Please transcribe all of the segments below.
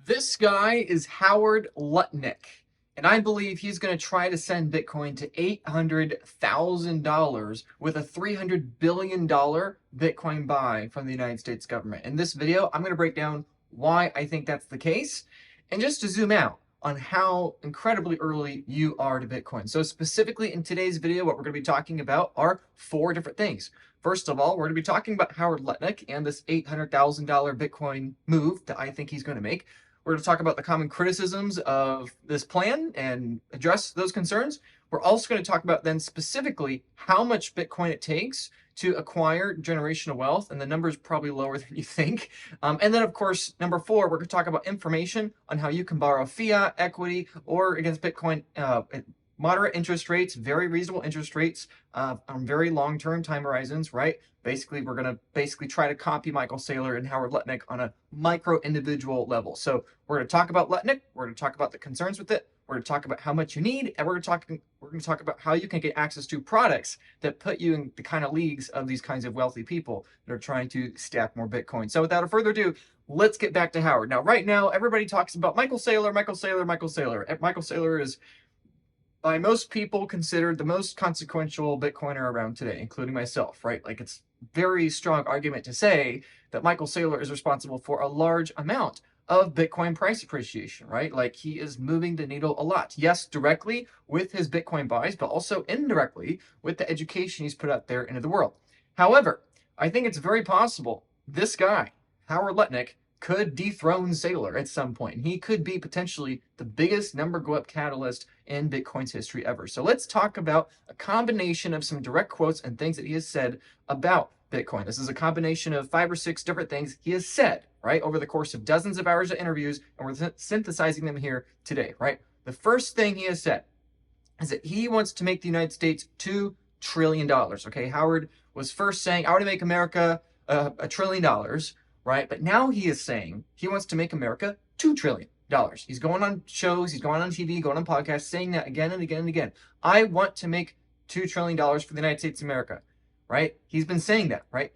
This guy is Howard Lutnick, and I believe he's going to try to send Bitcoin to $800,000 with a $300 billion Bitcoin buy from the United States government. In this video, I'm going to break down why I think that's the case, and just to zoom out on how incredibly early you are to Bitcoin. So specifically in today's video, what we're going to be talking about are four different things. First of all, we're going to be talking about Howard Lutnick and this $800,000 Bitcoin move that I think he's going to make. We're going to talk about the common criticisms of this plan and address those concerns. We're also going to talk about then specifically how much Bitcoin it takes to acquire generational wealth, and the number is probably lower than you think. And then, of course, number four, we're going to talk about information on how you can borrow fiat, equity, or against Bitcoin at moderate interest rates, very reasonable interest rates on very long-term time horizons, right? Basically, we're going to try to copy Michael Saylor and Howard Lutnick on a micro individual level. So we're going to talk about Lutnick. We're going to talk about the concerns with it. We're going to talk about how much you need, and we're going to talk about how you can get access to products that put you in the kind of leagues of these kinds of wealthy people that are trying to stack more Bitcoin. So without further ado, let's get back to Howard. Now, right now, everybody talks about Michael Saylor, Michael Saylor, Michael Saylor. Michael Saylor is, by most people, considered the most consequential Bitcoiner around today, including myself, right? Like, it's very strong argument to say that Michael Saylor is responsible for a large amount of Bitcoin price appreciation, right? Like, he is moving the needle a lot. Yes, directly with his Bitcoin buys, but also indirectly with the education he's put out there into the world. However, I think it's very possible this guy, Howard Lutnick, could dethrone Saylor at some point. He could be potentially the biggest number go up catalyst in Bitcoin's history ever. So let's talk about a combination of some direct quotes and things that he has said about Bitcoin. This is a combination of 5 or 6 different things he has said, right, over the course of dozens of hours of interviews, and we're synthesizing them here today, right? The first thing he has said is that he wants to make the United States $2 trillion, okay? Howard was first saying, I want to make America $1 trillion, right? But now he is saying he wants to make America $2 trillion. He's going on shows, he's going on TV, going on podcasts, saying that again and again and again. I want to make $2 trillion for the United States of America, right? He's been saying that, right?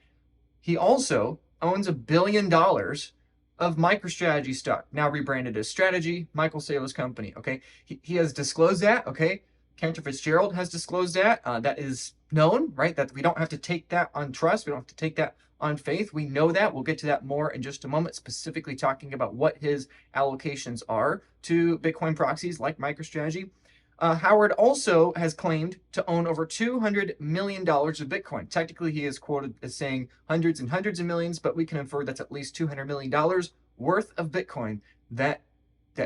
He also owns $1 billion of MicroStrategy stock, now rebranded as Strategy, Michael Saylor's company, okay? He has disclosed that, okay? Cantor Fitzgerald has disclosed that. That is known, right? That we don't have to take that on trust. We don't have to take that on faith. We know that. We'll get to that more in just a moment, specifically talking about what his allocations are to Bitcoin proxies like MicroStrategy. Howard also has claimed to own over $200 million of Bitcoin. Technically, he is quoted as saying hundreds and hundreds of millions, but we can infer that's at least $200 million worth of Bitcoin that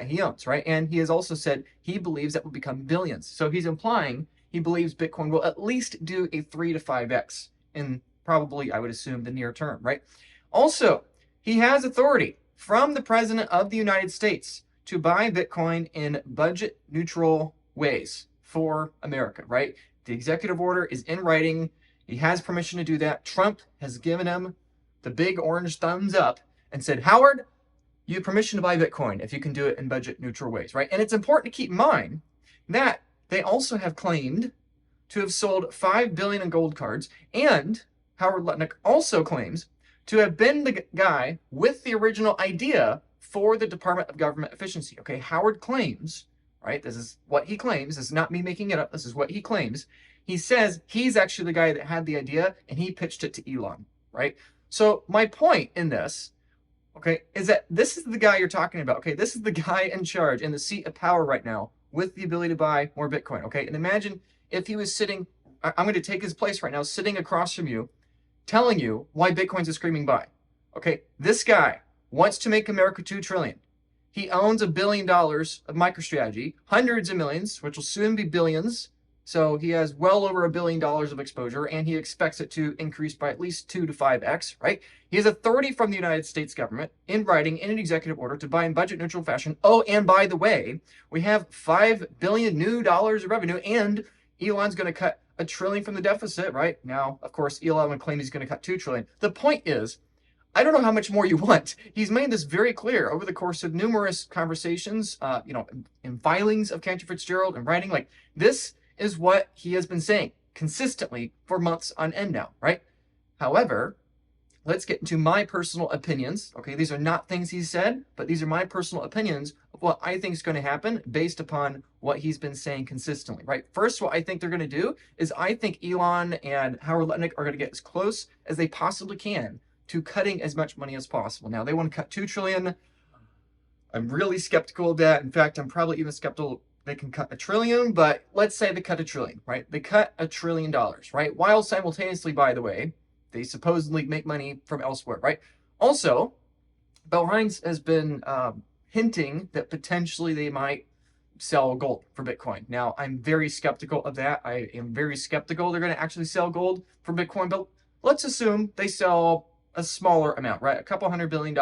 he owns, right? And he has also said he believes that will become billions. So he's implying he believes Bitcoin will at least do a 3 to 5x in probably, I would assume, the near term, right? Also, he has authority from the President of the United States to buy Bitcoin in budget neutral ways for America, right? The executive order is in writing. He has permission to do that. Trump has given him the big orange thumbs up and said, Howard, you have permission to buy Bitcoin if you can do it in budget neutral ways, right? And it's important to keep in mind that they also have claimed to have sold 5 billion in gold cards, and Howard Lutnick also claims to have been the guy with the original idea for the Department of Government Efficiency. Okay, Howard claims, right? This is what he claims. This is not me making it up. This is what he claims. He says he's actually the guy that had the idea and he pitched it to Elon, right? So my point in this, okay, is that this is the guy you're talking about, okay? This is the guy in charge in the seat of power right now with the ability to buy more Bitcoin, okay? And imagine if he was sitting, I'm going to take his place right now, sitting across from you, telling you why Bitcoin's a screaming buy, okay? This guy wants to make America $2 trillion. He owns $1 billion of MicroStrategy, hundreds of millions, which will soon be billions. So he has well over $1 billion of exposure, and he expects it to increase by at least 2 to 5x, right? He has authority from the United States government in writing in an executive order to buy in budget neutral fashion. Oh, and by the way, we have $5 billion new dollars of revenue, and Elon's going to cut $1 trillion from the deficit, right? Now, of course, Elon would claim he's going to cut $2 trillion. The point is, I don't know how much more you want. He's made this very clear over the course of numerous conversations, in filings of Cantor Fitzgerald and writing. Like, this is what he has been saying consistently for months on end now, right? However, let's get into my personal opinions. Okay, these are not things he said, but these are my personal opinions of what I think is going to happen based upon what he's been saying consistently, right? First, what I think they're going to do is I think Elon and Howard Lutnick are going to get as close as they possibly can to cutting as much money as possible. Now, they want to cut $2 trillion. I'm really skeptical of that. In fact, I'm probably even skeptical they can cut $1 trillion, but let's say they cut $1 trillion, right? They cut $1 trillion, right? While simultaneously, by the way, they supposedly make money from elsewhere, right? Also, Bill Hines has been hinting that potentially they might sell gold for Bitcoin. Now, I'm very skeptical of that. I am very skeptical they're going to actually sell gold for Bitcoin, but let's assume they sell a smaller amount, right? A couple $100 billion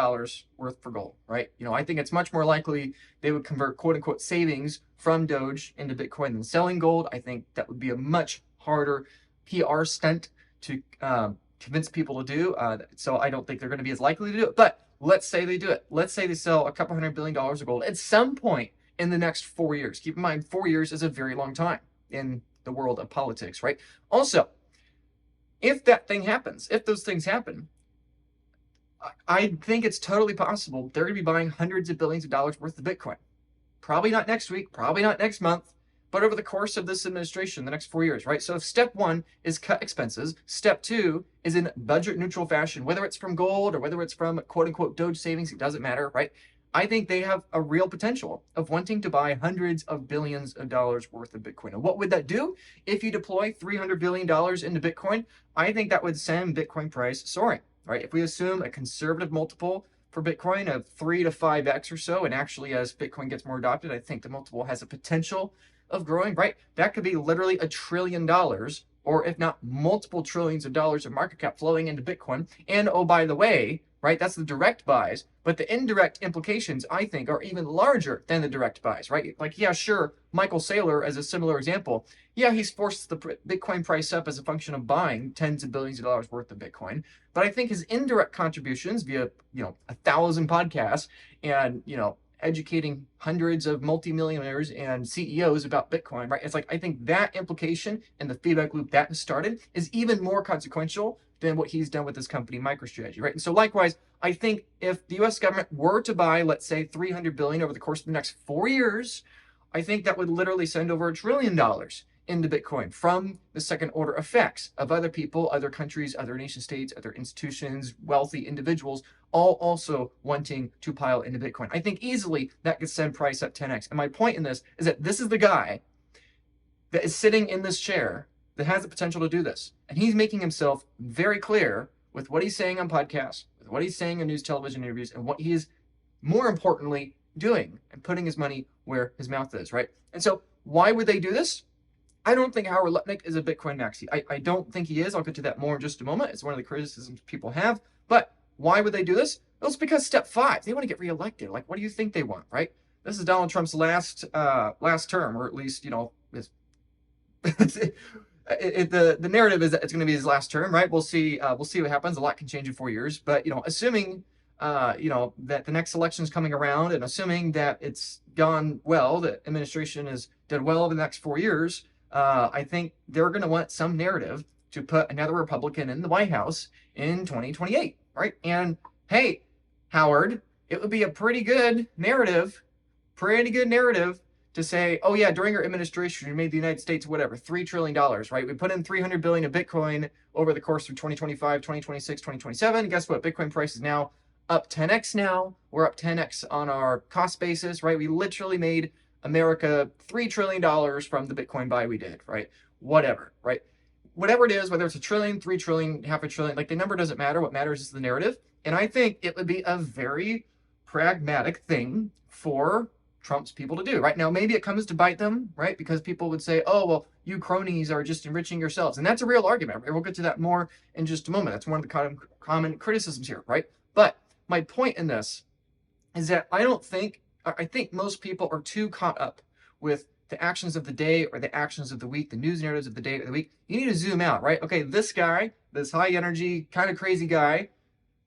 worth for gold, right? You know, I think it's much more likely they would convert quote unquote savings from Doge into Bitcoin than selling gold. I think that would be a much harder PR stunt to convince people to do. So I don't think they're going to be as likely to do it. But let's say they do it. Let's say they sell a couple $100 billion of gold at some point in the next 4 years. Keep in mind, 4 years is a very long time in the world of politics, right? Also, if that thing happens, if those things happen, I think it's totally possible they're going to be buying hundreds of billions of dollars worth of Bitcoin. Probably not next week, probably not next month, but over the course of this administration, the next 4 years, right? So if step one is cut expenses, step two is in budget neutral fashion, whether it's from gold or whether it's from quote unquote Doge savings, it doesn't matter, right? I think they have a real potential of wanting to buy hundreds of billions of dollars worth of Bitcoin. And what would that do? If you deploy $300 billion into Bitcoin, I think that would send Bitcoin price soaring, right? If we assume a conservative multiple for Bitcoin of 3 to 5x or so, and actually as Bitcoin gets more adopted, I think the multiple has a potential of growing, right? That could be literally $1 trillion, or if not multiple trillions of dollars of market cap flowing into Bitcoin. And oh, by the way, right, that's the direct buys, but the indirect implications, I think, are even larger than the direct buys, right? Like, yeah, sure, Michael Saylor, as a similar example, yeah, he's forced the Bitcoin price up as a function of buying tens of billions of dollars worth of Bitcoin. But I think his indirect contributions via, 1,000 podcasts and, educating hundreds of multimillionaires and CEOs about Bitcoin, right? It's like, I think that implication and the feedback loop that has started is even more consequential than what he's done with his company, MicroStrategy, right? And so likewise, I think if the US government were to buy, let's say, $300 billion over the course of the next 4 years, I think that would literally send over $1 trillion into Bitcoin from the second order effects of other people, other countries, other nation states, other institutions, wealthy individuals, all also wanting to pile into Bitcoin. I think easily that could send price up 10x. And my point in this is that this is the guy that is sitting in this chair that has the potential to do this. And he's making himself very clear with what he's saying on podcasts, with what he's saying in news, television interviews, and what he is, more importantly, doing and putting his money where his mouth is, right? And so why would they do this? I don't think Howard Lutnick is a Bitcoin maxi. I don't think he is. I'll get to that more in just a moment. It's one of the criticisms people have. But why would they do this? Well, it's because step 5, they want to get reelected. Like, what do you think they want, right? This is Donald Trump's last term, or at least, his the narrative is that it's going to be his last term, right? We'll see what happens. A lot can change in 4 years, but assuming that the next election is coming around, and assuming that it's gone well, the administration has done well over the next 4 years, I think they're going to want some narrative to put another Republican in the White House in 2028, right? And hey, Howard, it would be a pretty good narrative to say, oh yeah, during our administration, we made the United States, $3 trillion, right? We put in 300 billion of Bitcoin over the course of 2025, 2026, 2027. And guess what? Bitcoin price is now up 10x now. We're up 10x on our cost basis, right? We literally made America $3 trillion from the Bitcoin buy we did, right? Whatever, right? Whatever it is, whether it's $1 trillion, $3 trillion, $500 billion, like the number doesn't matter. What matters is the narrative. And I think it would be a very pragmatic thing for Trump's people to do, right? Now, maybe it comes to bite them, right? Because people would say, oh, well, you cronies are just enriching yourselves. And that's a real argument. We'll get to that more in just a moment. That's one of the common criticisms here, right? But my point in this is that I think most people are too caught up with the actions of the day or the actions of the week, the news narratives of the day or the week. You need to zoom out, right? Okay, this guy, this high energy, kind of crazy guy,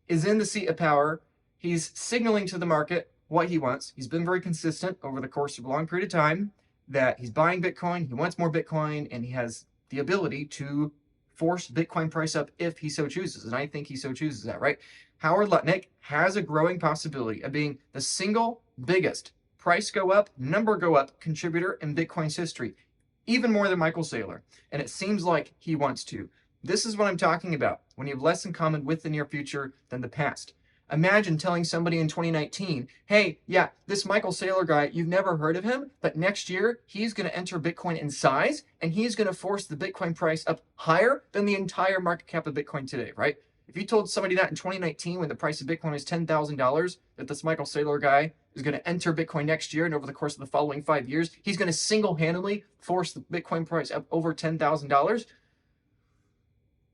is in the seat of power. He's signaling to the market what he wants. He's been very consistent over the course of a long period of time that he's buying Bitcoin, he wants more Bitcoin, and he has the ability to force Bitcoin price up if he so chooses. And I think he so chooses that, right? Howard Lutnick has a growing possibility of being the single biggest price go up, number go up contributor in Bitcoin's history, even more than Michael Saylor. And it seems like he wants to. This is what I'm talking about when you have less in common with the near future than the past. Imagine telling somebody in 2019, hey, yeah, this Michael Saylor guy, you've never heard of him, but next year he's going to enter Bitcoin in size and he's going to force the Bitcoin price up higher than the entire market cap of Bitcoin today, right? If you told somebody that in 2019 when the price of Bitcoin is $10,000, that this Michael Saylor guy is going to enter Bitcoin next year and over the course of the following 5 years, he's going to single-handedly force the Bitcoin price up over $10,000,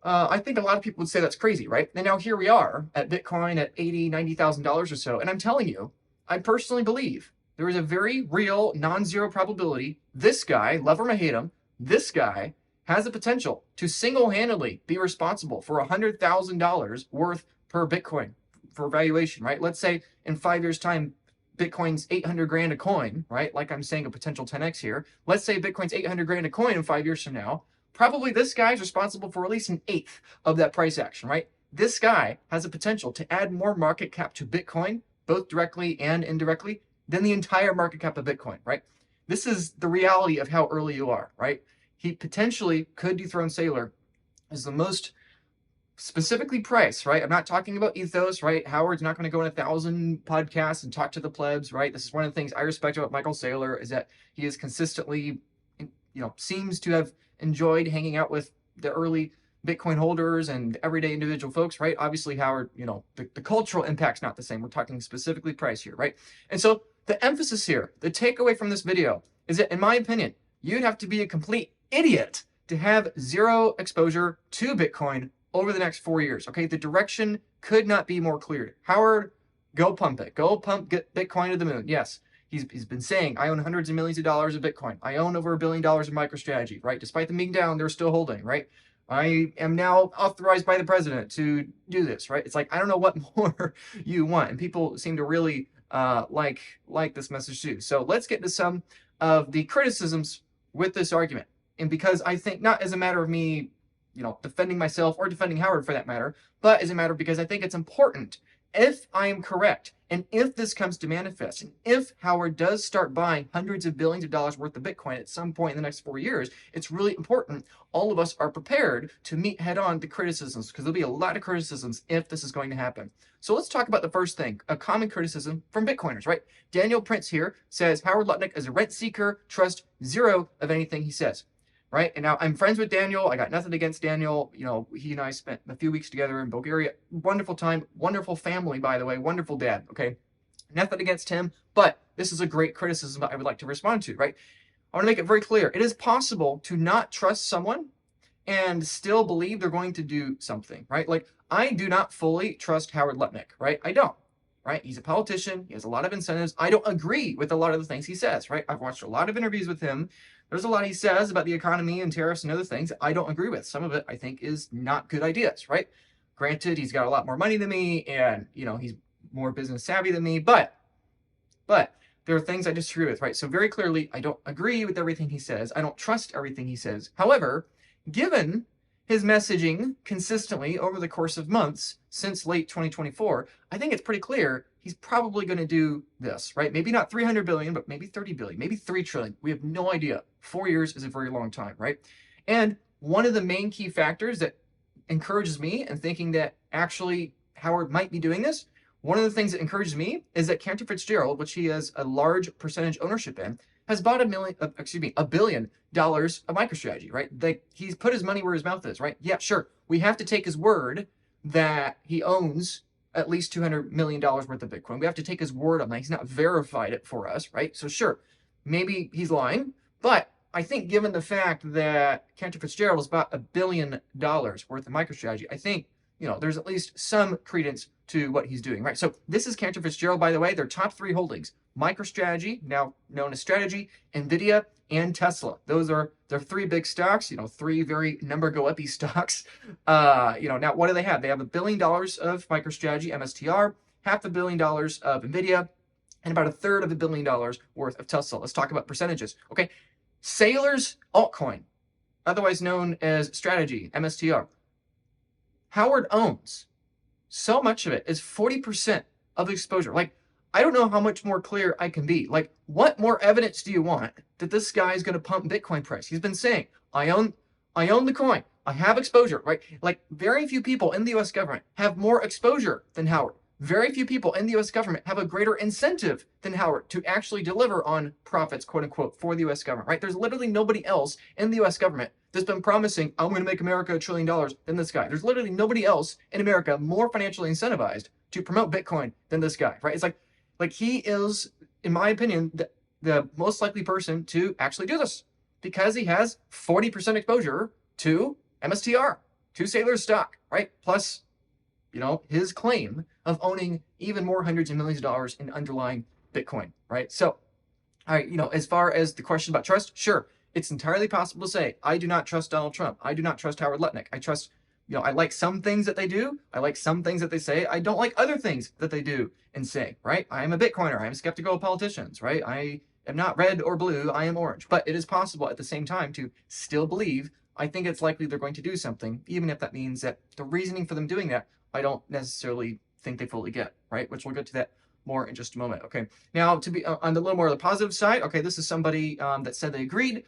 I think a lot of people would say that's crazy, right? And now here we are at Bitcoin at $80,000, $90,000 or so. And I'm telling you, I personally believe there is a very real non-zero probability this guy, love him or hate him, this guy has the potential to single-handedly be responsible for $100,000 worth per Bitcoin for valuation, right? Let's say in 5 years' time, Bitcoin's 800 grand a coin, right? Like I'm saying a potential 10x here. Let's say Bitcoin's 800 grand a coin in 5 years from now. Probably this guy's responsible for at least an eighth of that price action, right? This guy has a potential to add more market cap to Bitcoin, both directly and indirectly, than the entire market cap of Bitcoin, right? This is the reality of how early you are, right? He potentially could dethrone Saylor as the most specifically priced, right? I'm not talking about ethos, right? Howard's not going to go on 1,000 podcasts and talk to the plebs, right? This is one of the things I respect about Michael Saylor is that he is consistently, seems to have enjoyed hanging out with the early Bitcoin holders and everyday individual folks, right? Obviously, Howard, the cultural impact's not the same. We're talking specifically price here, right? And so the emphasis here, the takeaway from this video is that, in my opinion, you'd have to be a complete idiot to have zero exposure to Bitcoin over the next 4 years, okay? The direction could not be more clear. Howard, go pump it. Go pump, get Bitcoin to the moon. Yes. He's been saying, I own hundreds of millions of dollars of Bitcoin. I own over $1 billion of MicroStrategy, right? Despite them being down, they're still holding, right? I am now authorized by the president to do this, right? It's like, I don't know what more you want. And people seem to really like this message too. So let's get to some of the criticisms with this argument. And because I think, not as a matter of me, defending myself or defending Howard for that matter, but as a matter because I think it's important, if I am correct, and if this comes to manifest, and if Howard does start buying hundreds of billions of dollars worth of Bitcoin at some point in the next 4 years, it's really important all of us are prepared to meet head on the criticisms, because there'll be a lot of criticisms if this is going to happen. So let's talk about the first thing, a common criticism from Bitcoiners, right? Daniel Prince here says, Howard Lutnick is a rent seeker, trust zero of anything he says. Right? And now I'm friends with Daniel. I got nothing against Daniel. He and I spent a few weeks together in Bulgaria. Wonderful time. Wonderful family, by the way. Wonderful dad. Okay. Nothing against him, but this is a great criticism that I would like to respond to, right? I want to make it very clear. It is possible to not trust someone and still believe they're going to do something, right? Like, I do not fully trust Howard Lutnick, right? I don't, right? He's a politician. He has a lot of incentives. I don't agree with a lot of the things he says, right? I've watched a lot of interviews with him. There's a lot he says about the economy and tariffs and other things I don't agree with. Some of it I think is not good ideas, right? Granted, he's got a lot more money than me and, he's more business savvy than me, but there are things I disagree with, right? So very clearly, I don't agree with everything he says. I don't trust everything he says. However, given his messaging consistently over the course of months since late 2024, I think it's pretty clear he's probably going to do this, right? Maybe not 300 billion, but maybe 30 billion, maybe 3 trillion. We have no idea. 4 years is a very long time, right? And one of the main key factors that encourages me in thinking that actually Howard might be doing this, one of the things that encourages me is that Cantor Fitzgerald, which he has a large percentage ownership in, has bought $1 billion of MicroStrategy, right? He's put his money where his mouth is, right? Yeah, sure. We have to take his word that he owns at least $200 million worth of Bitcoin. We have to take his word on that. He's not verified it for us, right? So sure, maybe he's lying, but I think given the fact that Cantor Fitzgerald has bought $1 billion worth of MicroStrategy, I think, there's at least some credence to what he's doing, right? So this is Cantor Fitzgerald, by the way, their top 3 holdings: MicroStrategy, now known as Strategy, NVIDIA, and Tesla. Those are their 3 big stocks, 3 very number go uppy stocks. Now what do they have? They have $1 billion of MicroStrategy, MSTR, $500 million of NVIDIA, and about $1/3 of $1 billion worth of Tesla. Let's talk about percentages. Okay. Saylor's altcoin otherwise known as strategy, MSTR. Howard owns so much of it is 40% of exposure. Like, I don't know how much more clear I can be. Like, what more evidence do you want that this guy is going to pump Bitcoin price? He's been saying, I own the coin. I have exposure, right? Like, very few people in the US government have more exposure than Howard. Very few people in the US government have a greater incentive than Howard to actually deliver on profits, quote unquote, for the US government, right? There's literally nobody else in the US government that's been promising, I'm going to make America $1 trillion than this guy. There's literally nobody else in America more financially incentivized to promote Bitcoin than this guy, right? It's like he is, in my opinion, the most likely person to actually do this because he has 40% exposure to MSTR, to SAYLOR stock, right? Plus, his claim of owning even more hundreds of millions of dollars in underlying Bitcoin, right? So, all right, as far as the question about trust, sure, it's entirely possible to say, I do not trust Donald Trump. I do not trust Howard Lutnick. I trust, I like some things that they do. I like some things that they say. I don't like other things that they do and say, right? I am a Bitcoiner. I am skeptical of politicians, right? I am not red or blue. I am orange. But it is possible at the same time to still believe. I think it's likely they're going to do something, even if that means that the reasoning for them doing that, I don't necessarily think they fully get, right? Which we'll get to that more in just a moment. Okay. Now, to be on the little more of the positive side, okay, this is somebody that said they agreed.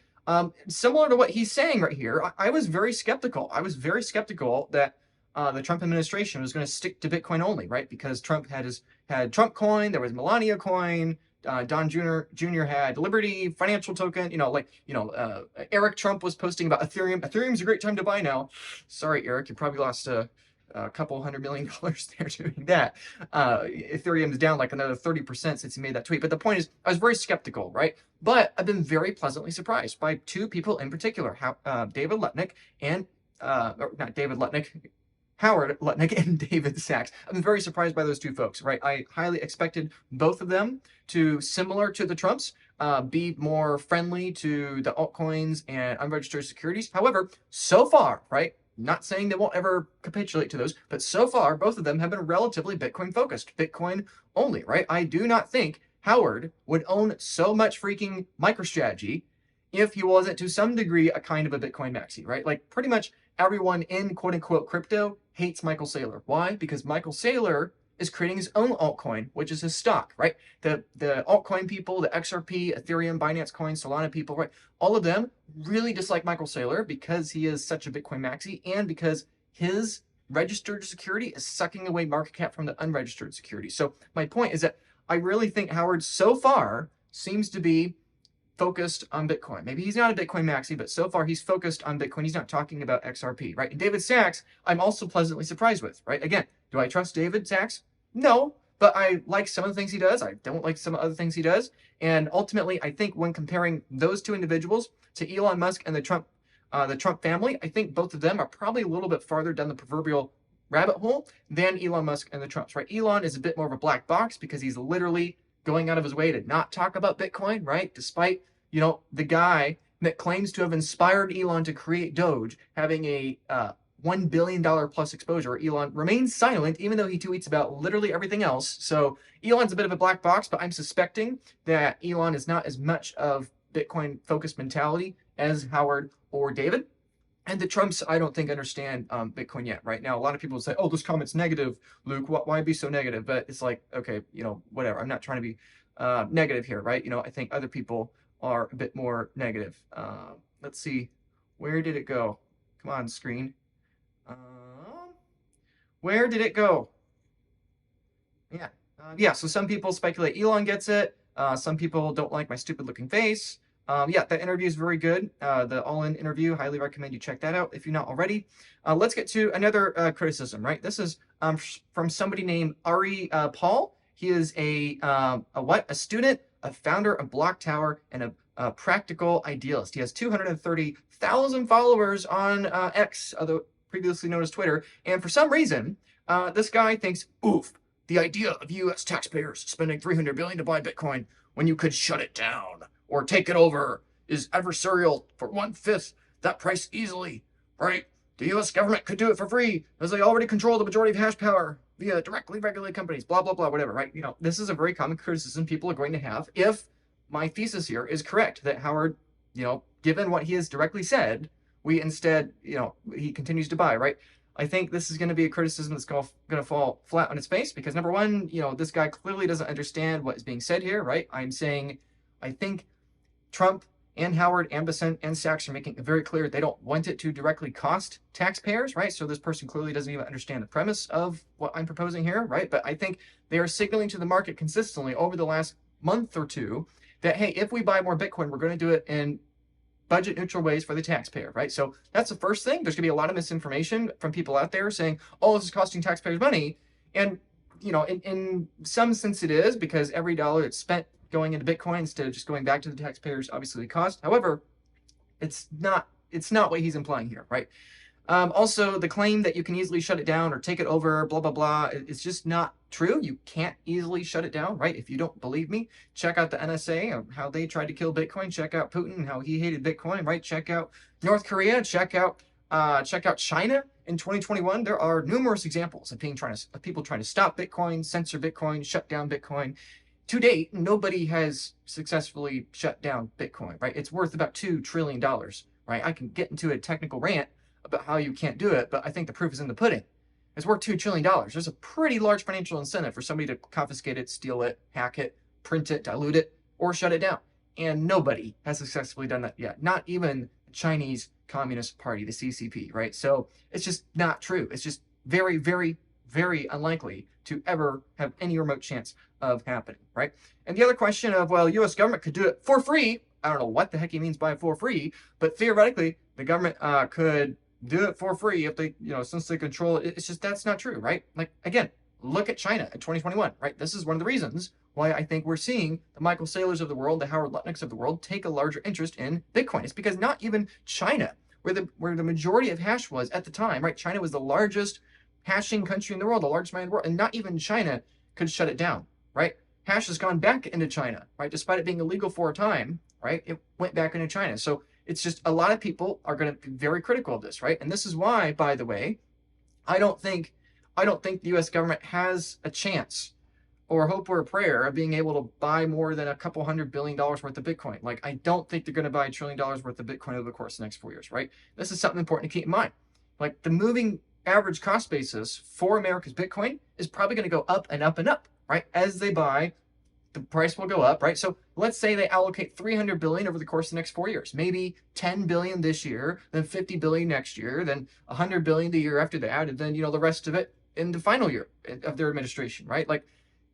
Similar to what he's saying right here, I was very skeptical. I was very skeptical that the Trump administration was going to stick to Bitcoin only, right? Because Trump had Trump coin, there was Melania coin, Don Jr. had Liberty financial token. Eric Trump was posting about Ethereum. Ethereum's a great time to buy now. Sorry, Eric, you probably lost a couple $100 million there doing that. Ethereum is down like another 30% since he made that tweet. But the point is, I was very skeptical, right? But I've been very pleasantly surprised by two people in particular, David Lutnick and, not David Lutnick, Howard Lutnick and David Sachs. I've been very surprised by those two folks, right? I highly expected both of them to, similar to the Trumps, be more friendly to the altcoins and unregistered securities. However, so far, right? Not saying they won't ever capitulate to those, but so far, both of them have been relatively Bitcoin focused, Bitcoin only, right? I do not think Howard would own so much freaking MicroStrategy if he wasn't to some degree a kind of a Bitcoin maxi, right? Like pretty much everyone in quote unquote crypto hates Michael Saylor. Why? Because Michael Saylor is creating his own altcoin, which is his stock, right? The altcoin people, the XRP, Ethereum, Binance Coin, Solana people, right? All of them really dislike Michael Saylor because he is such a Bitcoin maxi and because his registered security is sucking away market cap from the unregistered security. So my point is that I really think Howard so far seems to be focused on Bitcoin. Maybe he's not a Bitcoin maxi, but so far he's focused on Bitcoin. He's not talking about XRP, right? And David Sachs, I'm also pleasantly surprised with, right? Again, do I trust David Sachs? No, but I like some of the things he does. I don't like some other things he does. And ultimately, I think when comparing those two individuals to Elon Musk and the Trump family, I think both of them are probably a little bit farther down the proverbial rabbit hole than Elon Musk and the Trumps, right? Elon is a bit more of a black box because he's literally going out of his way to not talk about Bitcoin, right? Despite, the guy that claims to have inspired Elon to create Doge having a $1 billion plus exposure, Elon remains silent, even though he tweets about literally everything else. So Elon's a bit of a black box, but I'm suspecting that Elon is not as much of Bitcoin focused mentality as Howard or David. And the Trumps, I don't think, understand Bitcoin yet. Right now, a lot of people say, oh, this comment's negative, Luke. Why be so negative? But it's like, okay, whatever. I'm not trying to be negative here, right? I think other people are a bit more negative. Let's see. Where did it go? Come on, screen. Where did it go? Yeah. So some people speculate Elon gets it. Some people don't like my stupid looking face. That interview is very good. The All-In interview, highly recommend you check that out if you're not already. Let's get to another criticism, right? This is from somebody named Ari Paul. He is a student, a founder of Block Tower, and a practical idealist. He has 230,000 followers on X, previously known as Twitter. And for some reason, this guy thinks, oof, the idea of U.S. taxpayers spending $300 billion to buy Bitcoin when you could shut it down or take it over is adversarial for 1/5 that price easily, right? The U.S. government could do it for free as they already control the majority of hash power via directly regulated companies, blah, blah, blah, whatever, right? This is a very common criticism people are going to have if my thesis here is correct, that Howard, given what he has directly said, we instead, he continues to buy, right? I think this is going to be a criticism that's going to fall flat on its face because number one, this guy clearly doesn't understand what is being said here, right? I'm saying, I think Trump and Howard and Bissent and Sachs are making it very clear they don't want it to directly cost taxpayers, right? So this person clearly doesn't even understand the premise of what I'm proposing here, right? But I think they are signaling to the market consistently over the last month or two that, hey, if we buy more Bitcoin, we're going to do it in budget neutral ways for the taxpayer, right? So that's the first thing. There's going to be a lot of misinformation from people out there saying, oh, this is costing taxpayers money. And, in some sense it is, because every dollar that's spent going into Bitcoin instead of just going back to the taxpayers, obviously the cost. However, it's not what he's implying here, right? Also, the claim that you can easily shut it down or take it over, blah, blah, blah, it's just not true. You can't easily shut it down, right? If you don't believe me, check out the NSA, how they tried to kill Bitcoin. Check out Putin, how he hated Bitcoin, right? Check out North Korea. Check out China in 2021. There are numerous examples of people trying to stop Bitcoin, censor Bitcoin, shut down Bitcoin. To date, nobody has successfully shut down Bitcoin, right? It's worth about $2 trillion, right? I can get into a technical rant about how you can't do it, but I think the proof is in the pudding. It's worth $2 trillion. There's a pretty large financial incentive for somebody to confiscate it, steal it, hack it, print it, dilute it, or shut it down. And nobody has successfully done that yet. Not even the Chinese Communist Party, the CCP, right? So it's just not true. It's just very, very, very unlikely to ever have any remote chance of happening, right? And the other question of, well, U.S. government could do it for free. I don't know what the heck he means by for free, but theoretically, the government could do it for free if they, since they control it. It's just, that's not true, right? Like, again, look at China in 2021, right? This is one of the reasons why I think we're seeing the Michael Saylors of the world, the Howard Lutnicks of the world take a larger interest in Bitcoin. It's because not even China, where the majority of hash was at the time, right? China was the largest hashing country in the world, the largest mine in the world, and not even China could shut it down, right? Hash has gone back into China, right? Despite it being illegal for a time, right? It went back into China. So it's just a lot of people are going to be very critical of this, right? And this is why, by the way, I don't think the U.S. government has a chance or hope or a prayer of being able to buy more than a couple $100 billion worth of Bitcoin. Like, I don't think they're going to buy $1 trillion worth of Bitcoin over the course of the next 4 years, right? This is something important to keep in mind. Like, the moving average cost basis for America's Bitcoin is probably going to go up and up and up, right? As they buy, the price will go up, right? So let's say they allocate $300 billion over the course of the next 4 years, maybe $10 billion this year, then $50 billion next year, then $100 billion the year after that, and then, the rest of it in the final year of their administration, right? Like,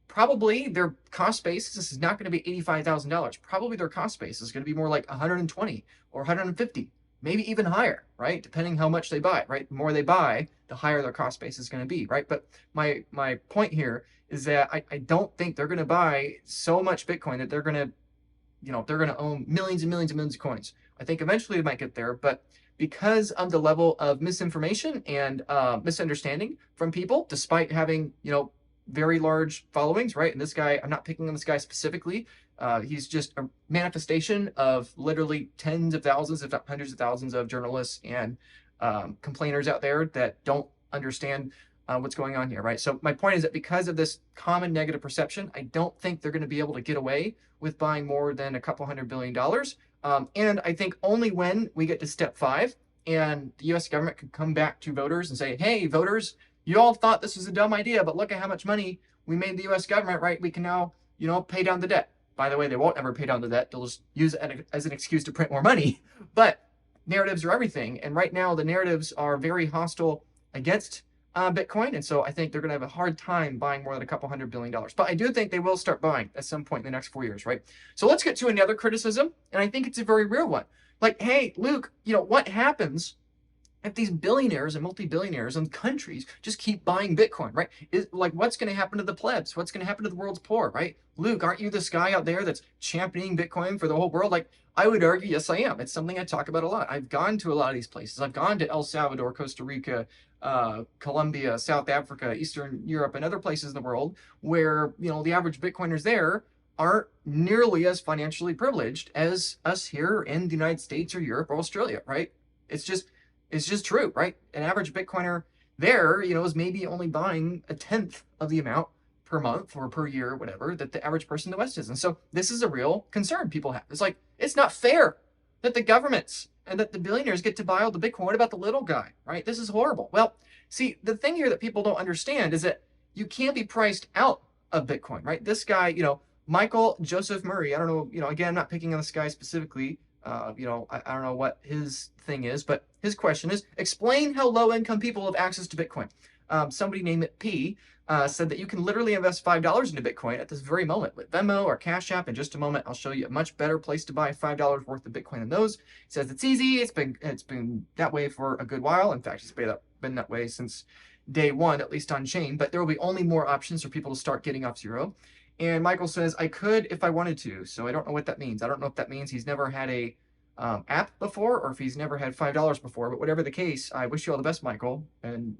probably their cost basis is not going to be $85,000. Probably their cost basis is going to be more like 120 or 150, maybe even higher, right? Depending how much they buy, right? The more they buy, the higher their cost base is going to be, right? But my point here is that I don't think they're going to buy so much Bitcoin that they're going to, they're going to own millions and millions and millions of coins. I think eventually they might get there, but because of the level of misinformation and misunderstanding from people, despite having, very large followings, right? And this guy, I'm not picking on this guy specifically. He's just a manifestation of literally tens of thousands, if not hundreds of thousands of journalists and complainers out there that don't understand what's going on here, right? So my point is that because of this common negative perception, I don't think they're going to be able to get away with buying more than a couple $100 billion. And I think only when we get to step 5 and the U.S. government can come back to voters and say, hey, voters, you all thought this was a dumb idea, but look at how much money we made the U.S. government, right? We can now, pay down the debt. By the way, they won't ever pay down the debt. They'll just use it as an excuse to print more money. But narratives are everything. And right now, the narratives are very hostile against Bitcoin. And so I think they're going to have a hard time buying more than a couple $100 billion. But I do think they will start buying at some point in the next 4 years, right? So let's get to another criticism. And I think it's a very real one. Like, hey, Luke, what happens if these billionaires and multi-billionaires and countries just keep buying Bitcoin, right? What's going to happen to the plebs? What's going to happen to the world's poor, right? Luke, aren't you this guy out there that's championing Bitcoin for the whole world? Like, I would argue, yes, I am. It's something I talk about a lot. I've gone to a lot of these places. I've gone to El Salvador, Costa Rica, Colombia, South Africa, Eastern Europe, and other places in the world where, the average Bitcoiners there aren't nearly as financially privileged as us here in the United States or Europe or Australia, right? It's just true, right? An average Bitcoiner there, is maybe only buying a tenth of the amount per month or per year or whatever that the average person in the West is. And so this is a real concern people have. It's like, it's not fair that the governments and that the billionaires get to buy all the Bitcoin. What about the little guy, right? This is horrible. Well, see, the thing here that people don't understand is that you can't be priced out of Bitcoin, right? This guy, Michael Joseph Murray, I don't know, again, I'm not picking on this guy specifically. I don't know what his thing is, but his question is, explain how low-income people have access to Bitcoin. Somebody named P said that you can literally invest $5 into Bitcoin at this very moment with Venmo or Cash App. In just a moment, I'll show you a much better place to buy $5 worth of Bitcoin than those. He says it's easy. It's been that way for a good while. In fact, it's been that way since day one, at least on chain. But there will be only more options for people to start getting off zero. And Michael says, I could if I wanted to. So I don't know what that means. I don't know if that means he's never had a app before or if he's never had $5 before. But whatever the case, I wish you all the best, Michael. And,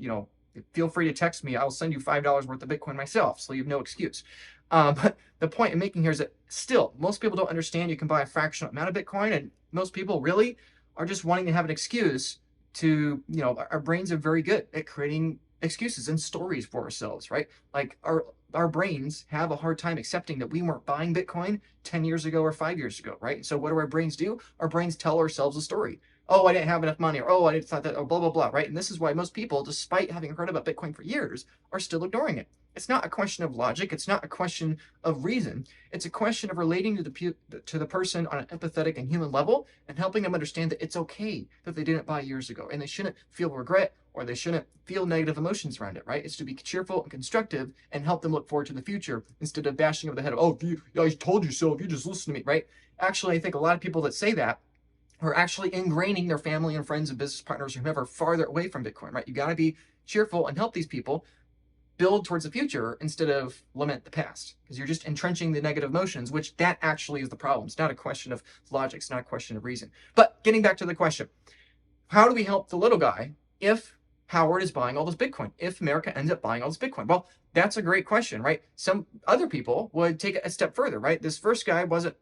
feel free to text me. I'll send you $5 worth of Bitcoin myself, so you have no excuse. But the point I'm making here is that still, most people don't understand you can buy a fractional amount of Bitcoin, and most people really are just wanting to have an excuse to, our brains are very good at creating excuses and stories for ourselves, right? Like our brains have a hard time accepting that we weren't buying Bitcoin 10 years ago or 5 years ago, right? So what do our brains do? Our brains tell ourselves a story. Oh, I didn't have enough money, or oh, I thought that, or blah, blah, blah, right? And this is why most people, despite having heard about Bitcoin for years, are still ignoring it. It's not a question of logic. It's not a question of reason. It's a question of relating to the person on an empathetic and human level and helping them understand that it's okay that they didn't buy years ago, and they shouldn't feel regret or they shouldn't feel negative emotions around it, right? It's to be cheerful and constructive and help them look forward to the future instead of bashing over the head of, oh, I told you so, if you just listen to me, right? Actually, I think a lot of people that say that are actually ingraining their family and friends and business partners or whomever farther away from Bitcoin, right? You got to be cheerful and help these people build towards the future instead of lament the past, because you're just entrenching the negative emotions, which that actually is the problem. It's not a question of logic. It's not a question of reason. But getting back to the question, how do we help the little guy if Howard is buying all this Bitcoin, if America ends up buying all this Bitcoin? Well, that's a great question, right? Some other people would take it a step further, right? This first guy wasn't,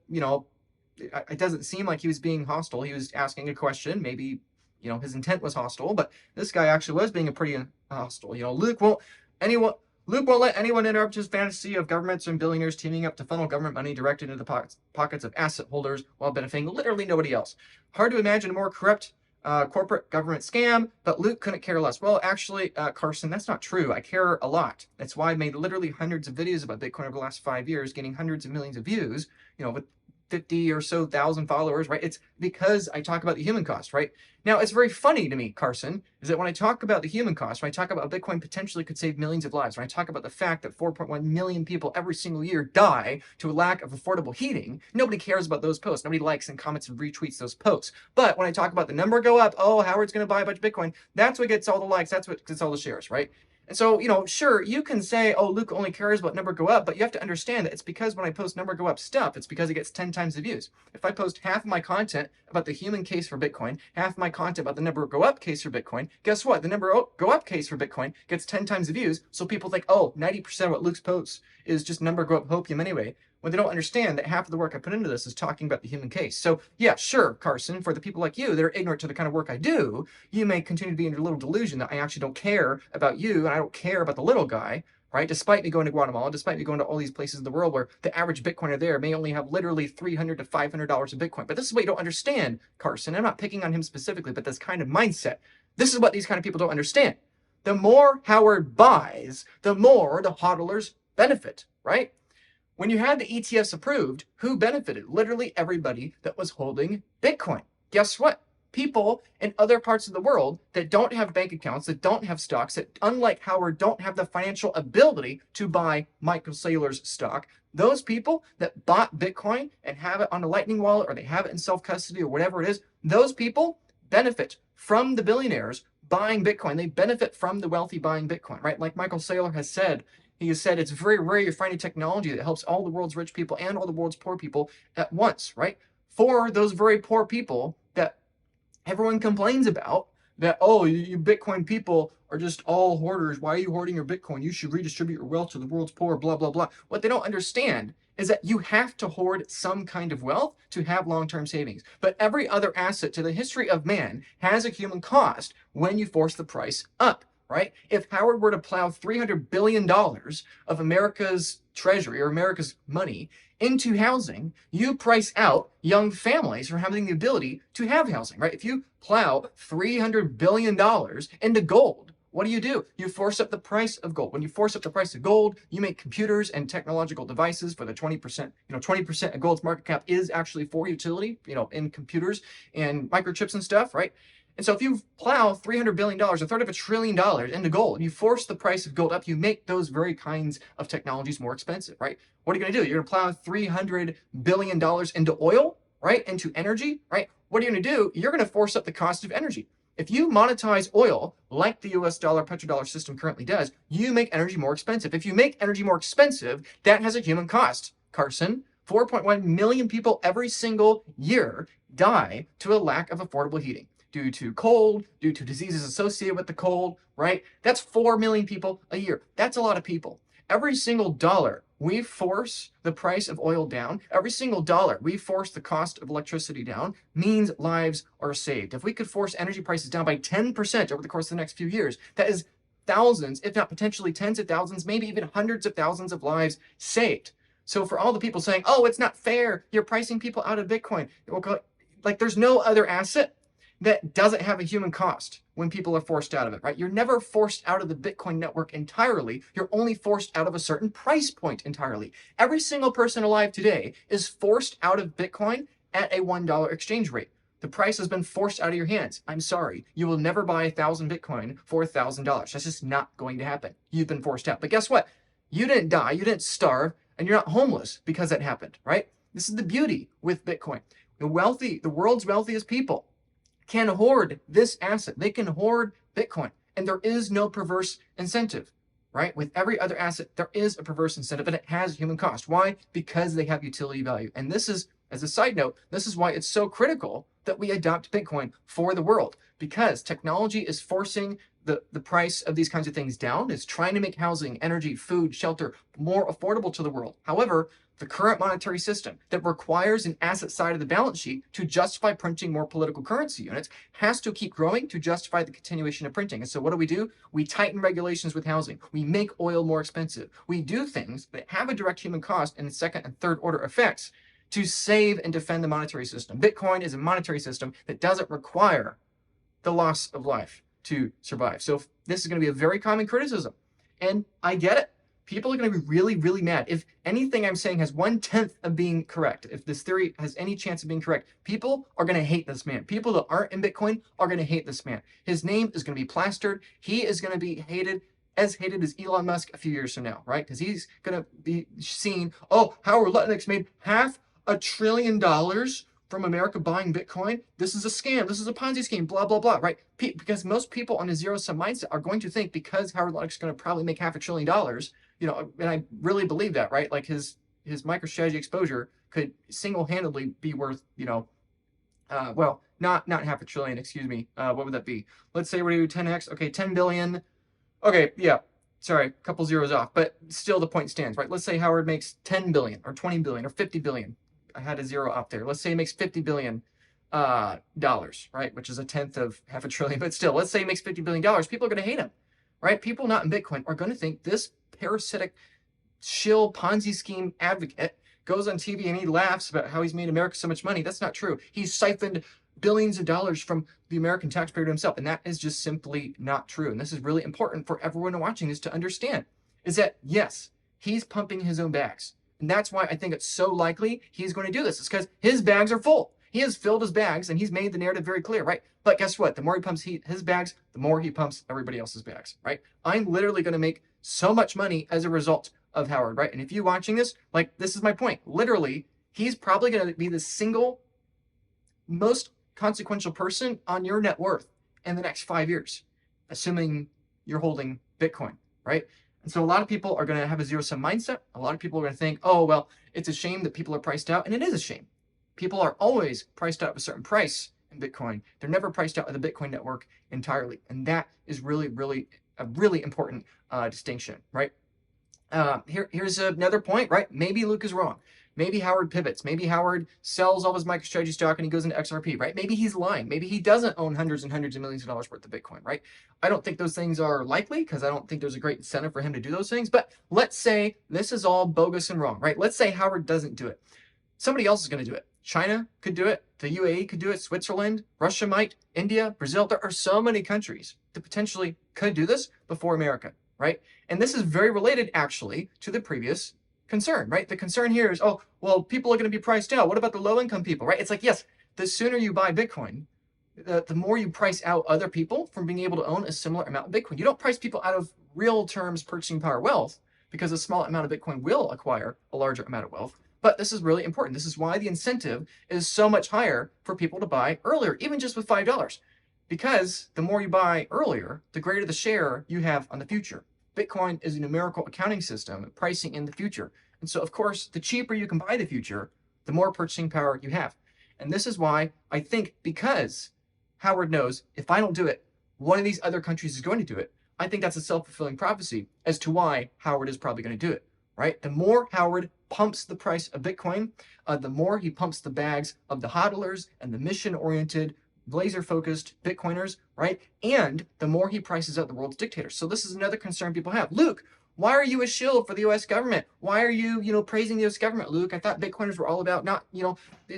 it doesn't seem like he was being hostile. He was asking a question. Maybe, his intent was hostile, but this guy actually was being a pretty hostile. Luke won't let anyone interrupt his fantasy of governments and billionaires teaming up to funnel government money directed into the pockets of asset holders while benefiting literally nobody else. Hard to imagine a more corrupt corporate government scam, but Luke couldn't care less. Well, actually, Carson, that's not true. I care a lot. That's why I made literally hundreds of videos about Bitcoin over the last 5 years, getting hundreds of millions of views, with 50 or so thousand followers, right? It's because I talk about the human cost, right? Now, it's very funny to me, Carson, is that when I talk about the human cost, when I talk about how Bitcoin potentially could save millions of lives, when I talk about the fact that 4.1 million people every single year die to a lack of affordable heating, nobody cares about those posts. Nobody likes and comments and retweets those posts. But when I talk about the number go up, oh, Howard's going to buy a bunch of Bitcoin, that's what gets all the likes, that's what gets all the shares, right? And so, sure, you can say, oh, Luke only cares about number go up, but you have to understand that it's because when I post number go up stuff, it's because it gets 10 times the views. If I post half of my content about the human case for Bitcoin, half of my content about the number go up case for Bitcoin, guess what? The number go up case for Bitcoin gets 10 times the views, so people think, oh, 90% of what Luke's posts is just number go up hopium anyway, when they don't understand that half of the work I put into this is talking about the human case. So yeah, sure, Carson, for the people like you that are ignorant to the kind of work I do, you may continue to be in your little delusion that I actually don't care about you and I don't care about the little guy, right? Despite me going to Guatemala, despite me going to all these places in the world where the average Bitcoiner there may only have literally $300 to $500 of Bitcoin. But this is what you don't understand, Carson. I'm not picking on him specifically, but this kind of mindset. This is what these kind of people don't understand. The more Howard buys, the more the hodlers benefit, right? When you had the ETFs approved, who benefited? Literally everybody that was holding Bitcoin. Guess what? People in other parts of the world that don't have bank accounts, that don't have stocks, that unlike Howard don't have the financial ability to buy Michael Saylor's stock, those people that bought Bitcoin and have it on a Lightning wallet or they have it in self-custody or whatever it is, those people benefit from the billionaires buying Bitcoin. They benefit from the wealthy buying Bitcoin, right? Like Michael Saylor has said, he has said it's very rare you find a technology that helps all the world's rich people and all the world's poor people at once, right? For those very poor people that everyone complains about, that, oh, you Bitcoin people are just all hoarders. Why are you hoarding your Bitcoin? You should redistribute your wealth to the world's poor, blah, blah, blah. What they don't understand is that you have to hoard some kind of wealth to have long-term savings. But every other asset to the history of man has a human cost when you force the price up. right? If Howard were to plow $300 billion of America's treasury or America's money into housing, you price out young families from having the ability to have housing, right? If you plow $300 billion into gold, what do? You force up the price of gold. When you force up the price of gold, you make computers and technological devices for the 20%. 20% of gold's market cap is actually for utility, in computers and microchips and stuff, right? And so if you plow $300 billion, a third of $1 trillion into gold, you force the price of gold up, you make those very kinds of technologies more expensive, right? What are you going to do? You're going to plow $300 billion into oil, right? Into energy, right? What are you going to do? You're going to force up the cost of energy. If you monetize oil like the US dollar petrodollar system currently does, you make energy more expensive. If you make energy more expensive, that has a human cost. Carson, 4.1 million people every single year die to a lack of affordable heating due to cold, due to diseases associated with the cold, right? That's 4 million people a year. That's a lot of people. Every single dollar we force the price of oil down, every single dollar we force the cost of electricity down, means lives are saved. If we could force energy prices down by 10% over the course of the next few years, that is thousands, if not potentially tens of thousands, maybe even hundreds of thousands of lives saved. So for all the people saying, oh, it's not fair, you're pricing people out of Bitcoin, like there's no other asset that doesn't have a human cost when people are forced out of it, right? You're never forced out of the Bitcoin network entirely. You're only forced out of a certain price point entirely. Every single person alive today is forced out of Bitcoin at a $1 exchange rate. The price has been forced out of your hands. I'm sorry. You will never buy 1,000 Bitcoin for $1,000. That's just not going to happen. You've been forced out. But guess what? You didn't die. You didn't starve. And you're not homeless because that happened, right? This is the beauty with Bitcoin. The world's wealthiest people can hoard this asset. They can hoard Bitcoin, and there is no perverse incentive, right? With every other asset, there is a perverse incentive, and it has human cost. Why? Because they have utility value. And this is, as a side note, this is why it's so critical that we adopt Bitcoin for the world, because technology is forcing the price of these kinds of things down. It's trying to make housing, energy, food, shelter more affordable to the world. However, the current monetary system that requires an asset side of the balance sheet to justify printing more political currency units has to keep growing to justify the continuation of printing. And so what do? We tighten regulations with housing. We make oil more expensive. We do things that have a direct human cost and second and third order effects to save and defend the monetary system. Bitcoin is a monetary system that doesn't require the loss of life to survive. So this is going to be a very common criticism. And I get it. People are going to be really, really mad. If anything I'm saying has 1/10 of being correct, if this theory has any chance of being correct, people are going to hate this man. People that aren't in Bitcoin are going to hate this man. His name is going to be plastered. He is going to be hated as Elon Musk a few years from now, right? Because he's going to be seen, oh, Howard Lutnick's made $500 billion from America buying Bitcoin. This is a scam. This is a Ponzi scheme, blah, blah, blah, right? Because most people on a zero-sum mindset are going to think because Howard Lutnick's going to probably make $500 billion, and I really believe that, right? Like his MicroStrategy exposure could single-handedly be worth, well, not $500 billion, excuse me. What would that be? Let's say we do 10x. Okay, 10 billion. Okay, yeah. Sorry, a couple zeros off, but still the point stands, right? Let's say Howard makes 10 billion or 20 billion or 50 billion. I had a zero up there. Let's say he makes $50 billion, right? Which is a tenth of $500 billion, but still, let's say he makes $50 billion. People are going to hate him, right? People not in Bitcoin are going to think this parasitic shill Ponzi scheme advocate goes on TV and he laughs about how he's made America so much money. That's not true. He's siphoned billions of dollars from the American taxpayer to himself, and that is just simply not true. And this is really important for everyone watching this to understand, is that, yes, he's pumping his own bags. And that's why I think it's so likely he's going to do this. It's because his bags are full. He has filled his bags, and he's made the narrative very clear, right? But guess what? The more he pumps his bags, the more he pumps everybody else's bags, right? I'm literally going to make so much money as a result of Howard, right? And if you're watching this, like, this is my point. Literally, he's probably going to be the single most consequential person on your net worth in the next 5 years, assuming you're holding Bitcoin, right? And so a lot of people are going to have a zero-sum mindset. A lot of people are going to think, oh, well, it's a shame that people are priced out. And it is a shame. People are always priced out of a certain price in Bitcoin. They're never priced out of the Bitcoin network entirely. And that is really, really a really important distinction, right? Here's another point, right? Maybe Luke is wrong. Maybe Howard pivots. Maybe Howard sells all his MicroStrategy stock and he goes into XRP, right? Maybe he's lying. Maybe he doesn't own hundreds and hundreds of millions of dollars worth of Bitcoin, right? I don't think those things are likely because I don't think there's a great incentive for him to do those things. But let's say this is all bogus and wrong, right? Let's say Howard doesn't do it. Somebody else is going to do it. China could do it. The UAE could do it. Switzerland, Russia might, India, Brazil. There are so many countries that potentially could do this before America, right? And this is very related actually to the previous concern, right? The concern here is, oh, well, people are going to be priced out. What about the low income people, right? It's like, yes, the sooner you buy Bitcoin, the more you price out other people from being able to own a similar amount of Bitcoin. You don't price people out of real terms purchasing power wealth because a small amount of Bitcoin will acquire a larger amount of wealth. But this is really important. This is why the incentive is so much higher for people to buy earlier, even just with $5. Because the more you buy earlier, the greater the share you have on the future. Bitcoin is a numerical accounting system, pricing in the future. And so, of course, the cheaper you can buy the future, the more purchasing power you have. And this is why I think, because Howard knows if I don't do it, one of these other countries is going to do it. I think that's a self-fulfilling prophecy as to why Howard is probably going to do it, right? The more Howard pumps the price of Bitcoin, the more he pumps the bags of the hodlers and the mission-oriented, laser-focused Bitcoiners, right? And the more he prices out the world's dictators. So this is another concern people have. Luke, why are you a shill for the U.S. government? Why are you, praising the U.S. government, Luke? I thought Bitcoiners were all about not,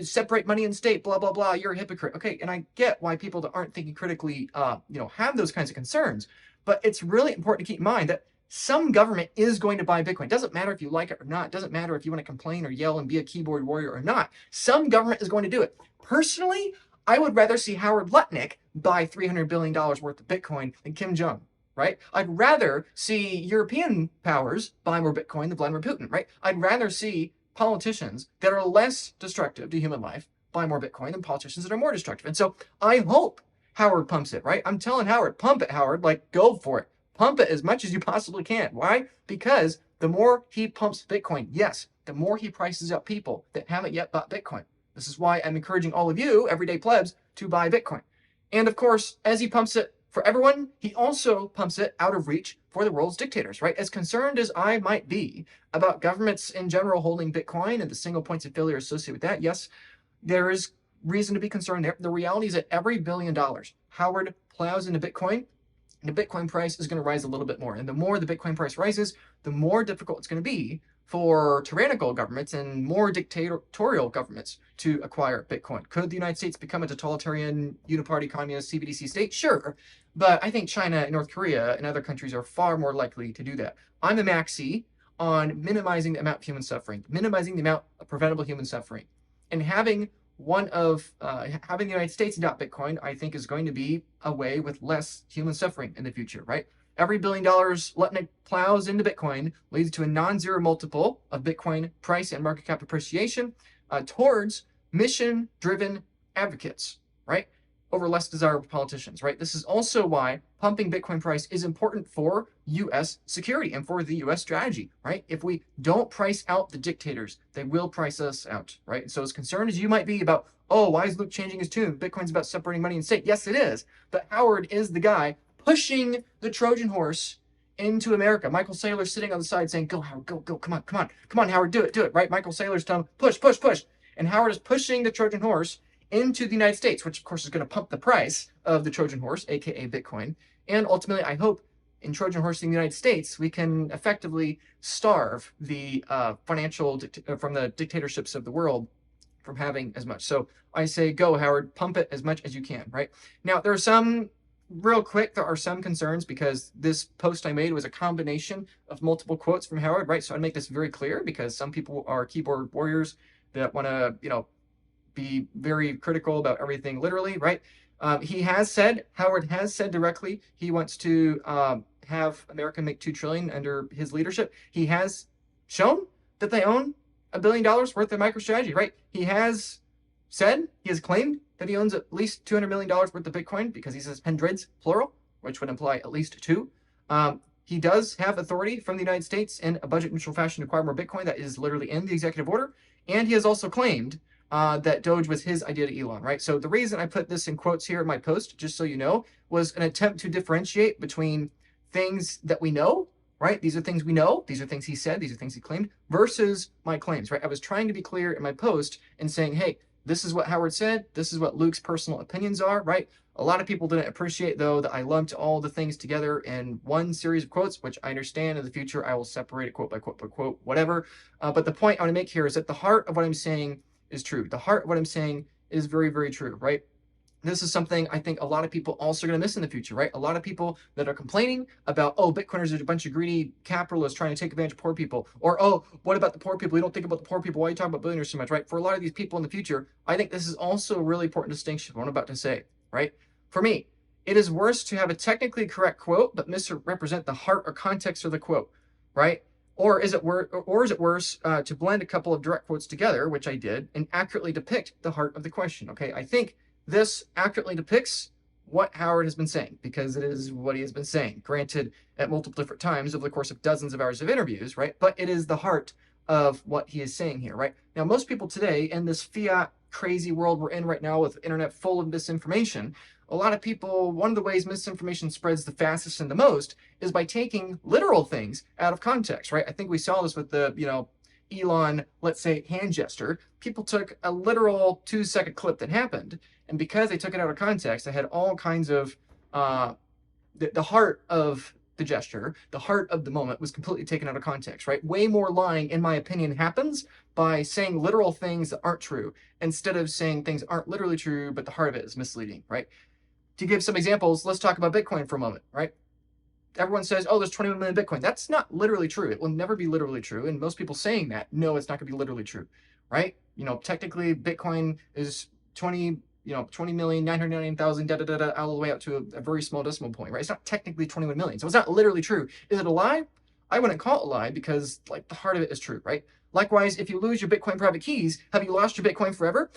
separate money and state, blah, blah, blah. You're a hypocrite. Okay, and I get why people that aren't thinking critically, have those kinds of concerns. But it's really important to keep in mind that some government is going to buy Bitcoin. It doesn't matter if you like it or not. It doesn't matter if you want to complain or yell and be a keyboard warrior or not. Some government is going to do it. Personally, I would rather see Howard Lutnick buy $300 billion worth of Bitcoin than Kim Jong, right? I'd rather see European powers buy more Bitcoin than Vladimir Putin, right? I'd rather see politicians that are less destructive to human life buy more Bitcoin than politicians that are more destructive. And so I hope Howard pumps it, right? I'm telling Howard, pump it, Howard, like go for it. Pump it as much as you possibly can. Why? Because the more he pumps Bitcoin, yes, the more he prices out people that haven't yet bought Bitcoin. This is why I'm encouraging all of you, everyday plebs, to buy Bitcoin. And of course, as he pumps it for everyone, he also pumps it out of reach for the world's dictators, right? As concerned as I might be about governments in general holding Bitcoin and the single points of failure associated with that, yes, there is reason to be concerned there. The reality is that every $1 billion Howard plows into Bitcoin, the Bitcoin price is going to rise a little bit more. And the more the Bitcoin price rises, the more difficult it's going to be for tyrannical governments and more dictatorial governments to acquire Bitcoin. Could the United States become a totalitarian, uniparty, communist, CBDC state? Sure. But I think China and North Korea and other countries are far more likely to do that. I'm a maxi on minimizing the amount of human suffering, minimizing the amount of preventable human suffering. And having the United States adopt Bitcoin, I think, is going to be a way with less human suffering in the future, right? Every $1 billion Lutnik plows into Bitcoin leads to a non-zero multiple of Bitcoin price and market cap appreciation towards mission-driven advocates, right? Over less desirable politicians, right? This is also why pumping Bitcoin price is important for U.S. security and for the U.S. strategy, right? If we don't price out the dictators, they will price us out, right? So as concerned as you might be about, oh, why is Luke changing his tune? Bitcoin's about separating money and state. Yes, it is. But Howard is the guy pushing the Trojan horse into America. Michael Saylor sitting on the side saying, go, Howard, go, come on, Howard, do it, right? Michael Saylor's telling him, push. And Howard is pushing the Trojan horse into the United States, which of course is going to pump the price of the Trojan horse, aka Bitcoin. And ultimately, I hope in Trojan horse in the United States, we can effectively starve the from the dictatorships of the world from having as much. So I say, go, Howard, pump it as much as you can, right? Now, there are some concerns because this post I made was a combination of multiple quotes from Howard, right? So I'd make this very clear because some people are keyboard warriors that want to, be very critical about everything literally, right? Howard has said directly he wants to have America make $2 trillion under his leadership. He has shown that they own $1 billion worth of MicroStrategy, right? He has claimed that he owns at least $200 million worth of Bitcoin because he says hundreds, plural, which would imply at least two. He does have authority from the United States in a budget neutral fashion to acquire more Bitcoin. That is literally in the executive order. And he has also claimed that Doge was his idea to Elon, right? So the reason I put this in quotes here in my post, just so you know, was an attempt to differentiate between things that we know, right? These are things we know. These are things he said. These are things he claimed versus my claims, right? I was trying to be clear in my post and saying, hey, this is what Howard said. This is what Luke's personal opinions are, right? A lot of people didn't appreciate, though, that I lumped all the things together in one series of quotes, which I understand in the future I will separate it quote by quote by quote, whatever. But the point I want to make here is that the heart of what I'm saying is true. The heart of what I'm saying is very, very true, right? This is something I think a lot of people also are going to miss in the future, right? A lot of people that are complaining about, oh, Bitcoiners are a bunch of greedy capitalists trying to take advantage of poor people. Or, oh, what about the poor people? We don't think about the poor people. Why are you talking about billionaires so much, right? For a lot of these people in the future, I think this is also a really important distinction, what I'm about to say, right? For me, it is worse to have a technically correct quote, but misrepresent the heart or context of the quote, right? Or is it worse to blend a couple of direct quotes together, which I did, and accurately depict the heart of the question, okay? I think this accurately depicts what Howard has been saying, because it is what he has been saying, granted at multiple different times over the course of dozens of hours of interviews, right? But it is the heart of what he is saying here, right? Now, most people today in this fiat crazy world we're in right now with internet full of misinformation, a lot of people, one of the ways misinformation spreads the fastest and the most is by taking literal things out of context, right? I think we saw this with the, Elon, let's say, hand gesture. People took a literal 2-second clip that happened, and because they took it out of context, they had all kinds of the heart of the gesture, the heart of the moment was completely taken out of context, right? Way more lying, in my opinion, happens by saying literal things that aren't true instead of saying things aren't literally true, but the heart of it is misleading, right? To give some examples, let's talk about Bitcoin for a moment, right? Everyone says, oh, there's 21 million Bitcoin. That's not literally true. It will never be literally true. And most people saying that, no, it's not going to be literally true, right? Technically Bitcoin is 20,999,000, da, da, da, da, all the way up to a very small decimal point, right? It's not technically 21 million. So it's not literally true. Is it a lie? I wouldn't call it a lie because the heart of it is true, right? Likewise, if you lose your Bitcoin private keys, have you lost your Bitcoin forever?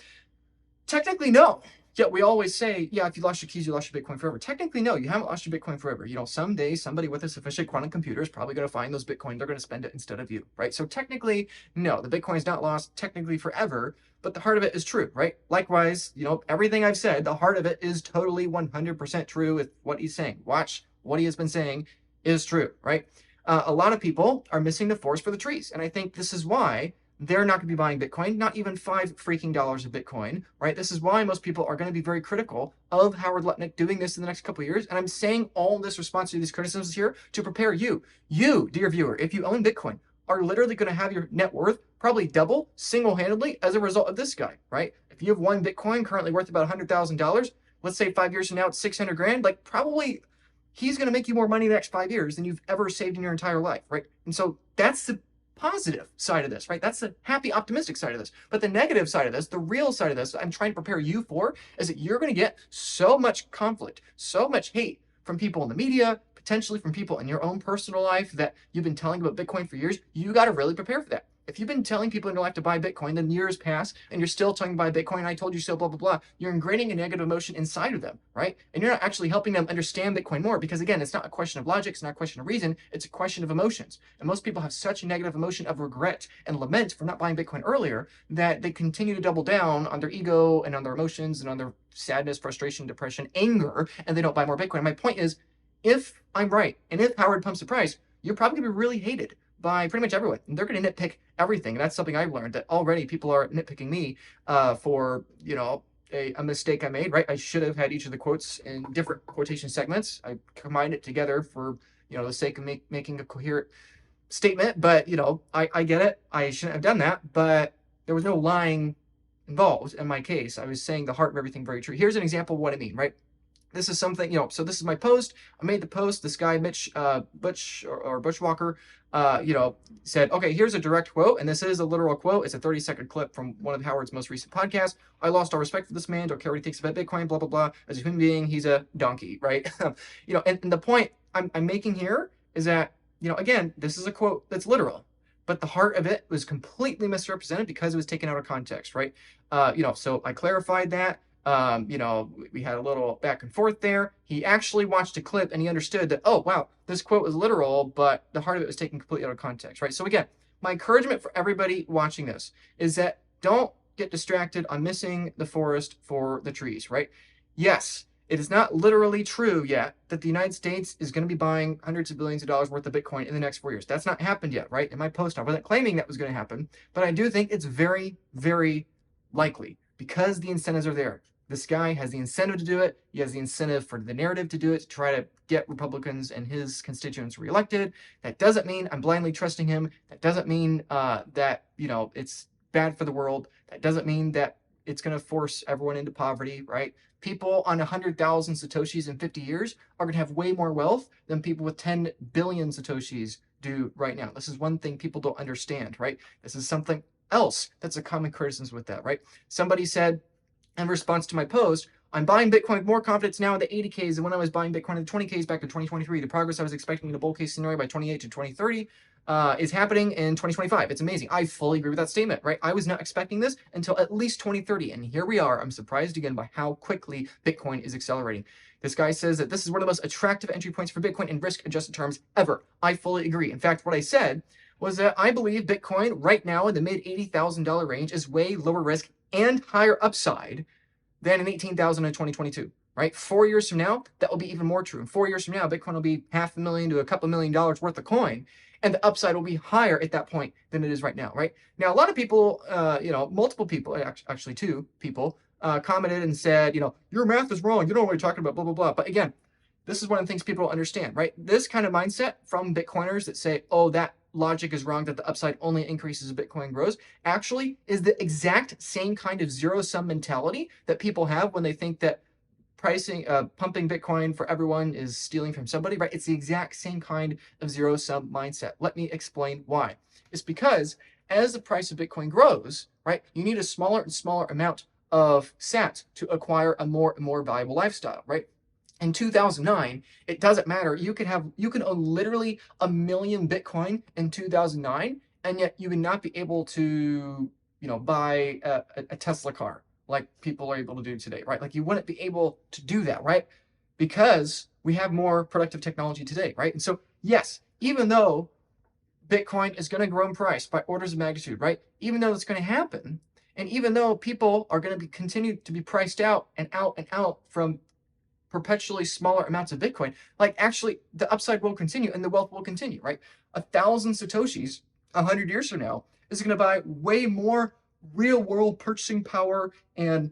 Technically, no. Yet we always say, yeah, if you lost your keys, you lost your Bitcoin forever. Technically, no, you haven't lost your Bitcoin forever. Someday somebody with a sufficient quantum computer is probably going to find those Bitcoin. They're going to spend it instead of you, right? So technically, no, the Bitcoin is not lost technically forever, but the heart of it is true, right? Likewise, everything I've said, the heart of it is totally 100% true with what he's saying. Watch what he has been saying is true, right? A lot of people are missing the forest for the trees. And I think this is why they're not going to be buying Bitcoin, not even $5 freaking of Bitcoin, right? This is why most people are going to be very critical of Howard Lutnick doing this in the next couple of years. And I'm saying all this response to these criticisms here to prepare you, dear viewer, if you own Bitcoin, are literally going to have your net worth probably double single-handedly as a result of this guy, right? If you have one Bitcoin currently worth about $100,000, let's say 5 years from now, it's 600 grand, probably he's going to make you more money in the next 5 years than you've ever saved in your entire life, right? And so that's the positive side of this, right? That's the happy, optimistic side of this. But the negative side of this, the real side of this, I'm trying to prepare you for, is that you're going to get so much conflict, so much hate from people in the media, potentially from people in your own personal life that you've been telling about Bitcoin for years. You got to really prepare for that. If you've been telling people in your life to buy Bitcoin, then years pass and you're still telling them to buy Bitcoin, I told you so, blah, blah, blah, you're ingraining a negative emotion inside of them, right? And you're not actually helping them understand Bitcoin more because, again, it's not a question of logic, it's not a question of reason, it's a question of emotions. And most people have such a negative emotion of regret and lament for not buying Bitcoin earlier that they continue to double down on their ego and on their emotions and on their sadness, frustration, depression, anger, and they don't buy more Bitcoin. And my point is, if I'm right, and if Howard pumps the price, you're probably going to be really hated by pretty much everyone. And they're going to nitpick everything. And that's something I've learned, that already people are nitpicking me for, a mistake I made, right? I should have had each of the quotes in different quotation segments. I combined it together for, the sake of making a coherent statement. But, I get it. I shouldn't have done that. But there was no lying involved in my case. I was saying the heart of everything very true. Here's an example of what I mean, right? This is something, so this is my post. I made the post. This guy, Mitch Bushwalker, said, okay, here's a direct quote. And this is a literal quote. It's a 30-second clip from one of Howard's most recent podcasts. I lost all respect for this man. Don't care what he thinks about Bitcoin, blah, blah, blah. As a human being, he's a donkey, right? And the point I'm making here is that, again, this is a quote that's literal, but the heart of it was completely misrepresented because it was taken out of context, right? So I clarified that. We had a little back and forth there. He actually watched a clip and he understood that, oh, wow, this quote was literal, but the heart of it was taken completely out of context, right? So again, my encouragement for everybody watching this is that don't get distracted on missing the forest for the trees, right? Yes, It is not literally true yet that the United States is going to be buying hundreds of billions of dollars worth of Bitcoin in the next 4 years. That's not happened yet, right? In my post, I wasn't claiming that was going to happen, but I do think it's very, very likely because the incentives are there. This guy has the incentive to do it. He has the incentive for the narrative to do it, to try to get Republicans and his constituents reelected. That doesn't mean I'm blindly trusting him. That doesn't mean that, it's bad for the world. That doesn't mean that it's going to force everyone into poverty, right? People on 100,000 Satoshis in 50 years are going to have way more wealth than people with 10 billion Satoshis do right now. This is one thing people don't understand, right? This is something else that's a common criticism with that, right? Somebody said in response to my post, I'm buying Bitcoin with more confidence now in the 80Ks than when I was buying Bitcoin in the 20Ks back in 2023. The progress I was expecting in a bull case scenario by 28 to 2030 is happening in 2025. It's amazing. I fully agree with that statement, right? I was not expecting this until at least 2030. And here we are. I'm surprised again by how quickly Bitcoin is accelerating. This guy says that this is one of the most attractive entry points for Bitcoin in risk-adjusted terms ever. I fully agree. In fact, what I said was that I believe Bitcoin right now in the mid $80,000 range is way lower risk and higher upside than in 18,000 in 2022, right? 4 years from now, that will be even more true. In 4 years from now, Bitcoin will be $500,000 to a couple $1 million worth of coin, and the upside will be higher at that point than it is right now, right? Now, a lot of people, multiple people, actually 2 people, commented and said, your math is wrong. You don't know what you're talking about, blah, blah, blah. But again, this is one of the things people don't understand, right? This kind of mindset from Bitcoiners that say, oh, that logic is wrong, that the upside only increases as Bitcoin grows, actually is the exact same kind of zero-sum mentality that people have when they think that pumping Bitcoin for everyone is stealing from somebody, right? It's the exact same kind of zero-sum mindset. Let me explain why. It's because as the price of Bitcoin grows, right, you need a smaller and smaller amount of sats to acquire a more and more valuable lifestyle, right? In 2009, it doesn't matter. You can own literally 1 million Bitcoin in 2009, and yet you would not be able to, buy a Tesla car like people are able to do today, right? Like you wouldn't be able to do that, right? Because we have more productive technology today, right? And so, yes, even though Bitcoin is going to grow in price by orders of magnitude, right? Even though it's going to happen, and even though people are going to continue to be priced out and out from perpetually smaller amounts of Bitcoin, like actually the upside will continue and the wealth will continue, right? 1,000 Satoshis 100 years from now is going to buy way more real world purchasing power and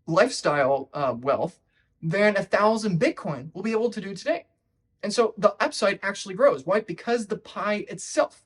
lifestyle wealth than 1,000 Bitcoin will be able to do today. And so the upside actually grows. Why? Because the pie itself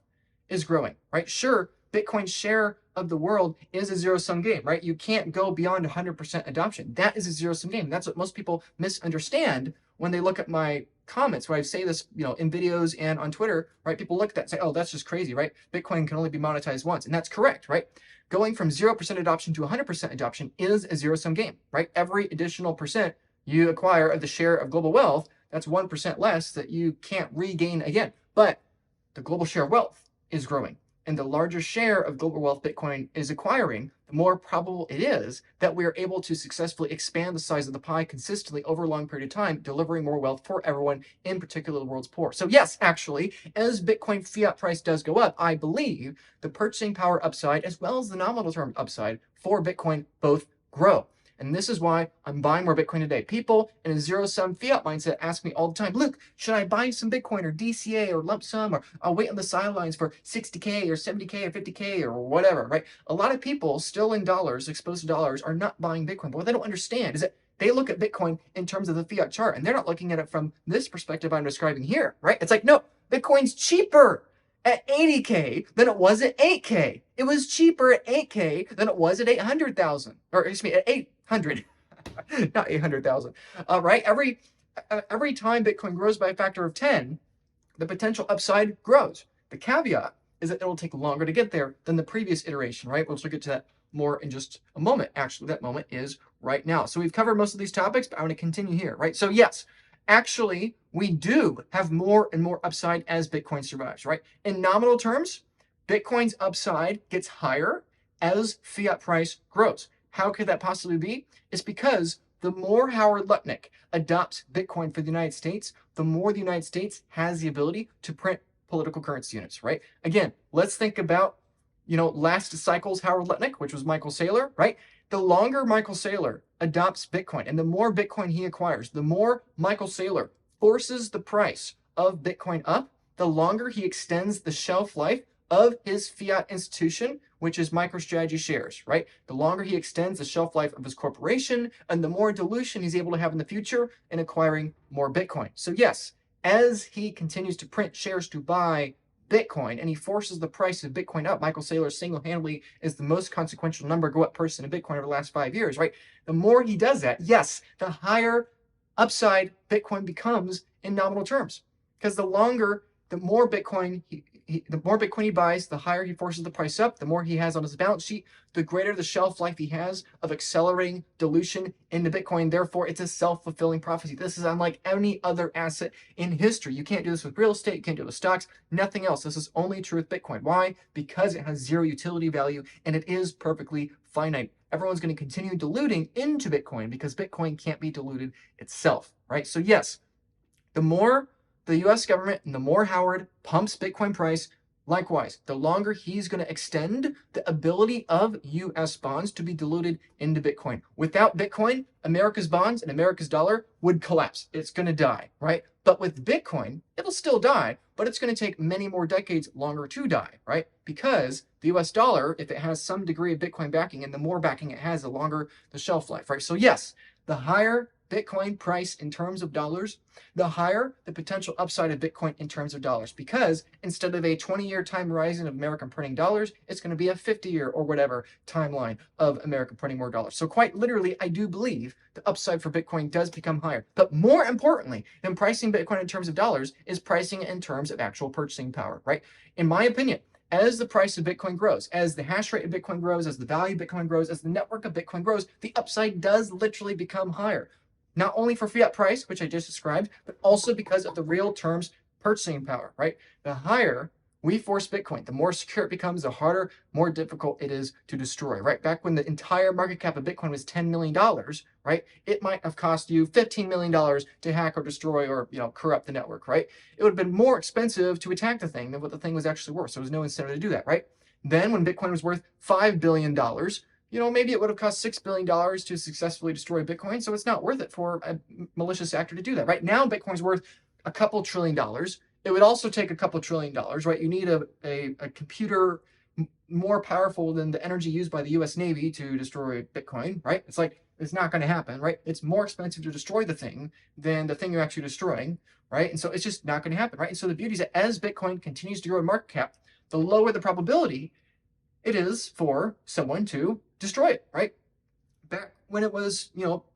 is growing, right? Sure, Bitcoin's share of the world is a zero-sum game, right? You can't go beyond 100% adoption. That is a zero-sum game. That's what most people misunderstand when they look at my comments, where I say this, in videos and on Twitter, right? People look at that and say, oh, that's just crazy, right? Bitcoin can only be monetized once. And that's correct, right? Going from 0% adoption to 100% adoption is a zero-sum game, right? Every additional percent you acquire of the share of global wealth, that's 1% less that you can't regain again. But the global share of wealth is growing. And the larger share of global wealth Bitcoin is acquiring, the more probable it is that we are able to successfully expand the size of the pie consistently over a long period of time, delivering more wealth for everyone, in particular the world's poor. So yes, actually, as Bitcoin fiat price does go up, I believe the purchasing power upside as well as the nominal term upside for Bitcoin both grow. And this is why I'm buying more Bitcoin today. People in a zero-sum fiat mindset ask me all the time, Luke, should I buy some Bitcoin or DCA or lump sum, or I'll wait on the sidelines for 60K or 70K or 50K or whatever, right? A lot of people still in dollars, exposed to dollars, are not buying Bitcoin. But what they don't understand is that they look at Bitcoin in terms of the fiat chart, and they're not looking at it from this perspective I'm describing here, right? It's like, no, Bitcoin's cheaper at 80K than it was at 8K. It was cheaper at 8K than it was at 800,000, or excuse me, at 800, not 800,000. Right? Every time Bitcoin grows by a factor of 10, the potential upside grows. The caveat is that it will take longer to get there than the previous iteration, right? We'll get to that more in just a moment. Actually, that moment is right now. So we've covered most of these topics, but I want to continue here, right? So yes, actually, we do have more and more upside as Bitcoin survives, right? In nominal terms, Bitcoin's upside gets higher as fiat price grows. How could that possibly be? It's because the more Howard Lutnick adopts Bitcoin for the United States, the more the United States has the ability to print political currency units, right? Again, let's think about, last cycle's Howard Lutnick, which was Michael Saylor, right? The longer Michael Saylor adopts Bitcoin and the more Bitcoin he acquires, the more Michael Saylor forces the price of Bitcoin up, the longer he extends the shelf life of his fiat institution, which is MicroStrategy shares, right? The longer he extends the shelf life of his corporation and the more dilution he's able to have in the future in acquiring more Bitcoin. So yes, as he continues to print shares to buy Bitcoin and he forces the price of Bitcoin up, Michael Saylor single-handedly is the most consequential number go up person in Bitcoin over the last 5 years, right? The more he does that, yes, the higher upside Bitcoin becomes in nominal terms. Because the more Bitcoin he buys, the higher he forces the price up, the more he has on his balance sheet, the greater the shelf life he has of accelerating dilution into Bitcoin. Therefore, it's a self-fulfilling prophecy. This is unlike any other asset in history. You can't do this with real estate, you can't do it with stocks, nothing else. This is only true with Bitcoin. Why? Because it has zero utility value and it is perfectly finite. Everyone's going to continue diluting into Bitcoin because Bitcoin can't be diluted itself, right? So yes, the more the US government and the more Howard pumps Bitcoin price, likewise, the longer he's going to extend the ability of US bonds to be diluted into Bitcoin. Without Bitcoin, America's bonds and America's dollar would collapse. It's going to die, right? But with Bitcoin, it'll still die, but it's going to take many more decades longer to die, right? Because the US dollar, if it has some degree of Bitcoin backing, and the more backing it has, the longer the shelf life, right? So yes, the higher Bitcoin price in terms of dollars, the higher the potential upside of Bitcoin in terms of dollars. Because instead of a 20-year time horizon of America printing dollars, it's going to be a 50-year or whatever timeline of America printing more dollars. So quite literally, I do believe the upside for Bitcoin does become higher. But more importantly than pricing Bitcoin in terms of dollars is pricing it in terms of actual purchasing power, right? In my opinion, as the price of Bitcoin grows, as the hash rate of Bitcoin grows, as the value of Bitcoin grows, as the network of Bitcoin grows, the upside does literally become higher. Not only for fiat price, which I just described, but also because of the real terms purchasing power, right? The higher we force Bitcoin, the more secure it becomes, the harder, more difficult it is to destroy, right? Back when the entire market cap of Bitcoin was $10 million, right? It might have cost you $15 million to hack or destroy or, corrupt the network, right? It would have been more expensive to attack the thing than what the thing was actually worth. So there was no incentive to do that, right? Then when Bitcoin was worth $5 billion, maybe it would have cost $6 billion to successfully destroy Bitcoin, so it's not worth it for a malicious actor to do that. Right now, Bitcoin's worth a couple $1 trillion. It would also take a couple $1 trillion, right? You need a computer more powerful than the energy used by the US Navy to destroy Bitcoin, right? It's not going to happen, right? It's more expensive to destroy the thing than the thing you're actually destroying, right? And so it's just not going to happen, right? And so the beauty is that as Bitcoin continues to grow in market cap, the lower the probability it is for someone to destroy it, right? Back when it was,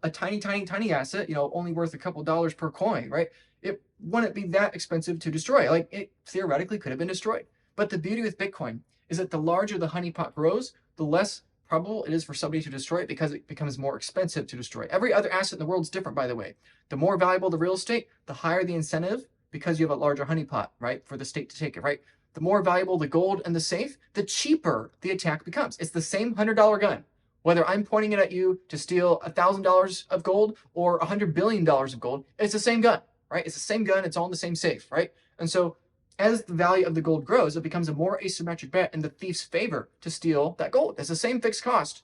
a tiny asset, only worth a couple dollars per coin, right? It wouldn't be that expensive to destroy. Like, it theoretically could have been destroyed. But the beauty with Bitcoin is that the larger the honeypot grows, the less probable it is for somebody to destroy it because it becomes more expensive to destroy. Every other asset in the world is different, by the way. The more valuable the real estate, the higher the incentive because you have a larger honeypot, right, for the state to take it, right? The more valuable the gold and the safe, the cheaper the attack becomes. It's the same $100 gun. Whether I'm pointing it at you to steal $1,000 of gold or $100 billion of gold, it's the same gun, right? It's the same gun. It's all in the same safe, right? And so as the value of the gold grows, it becomes a more asymmetric bet in the thief's favor to steal that gold. It's the same fixed cost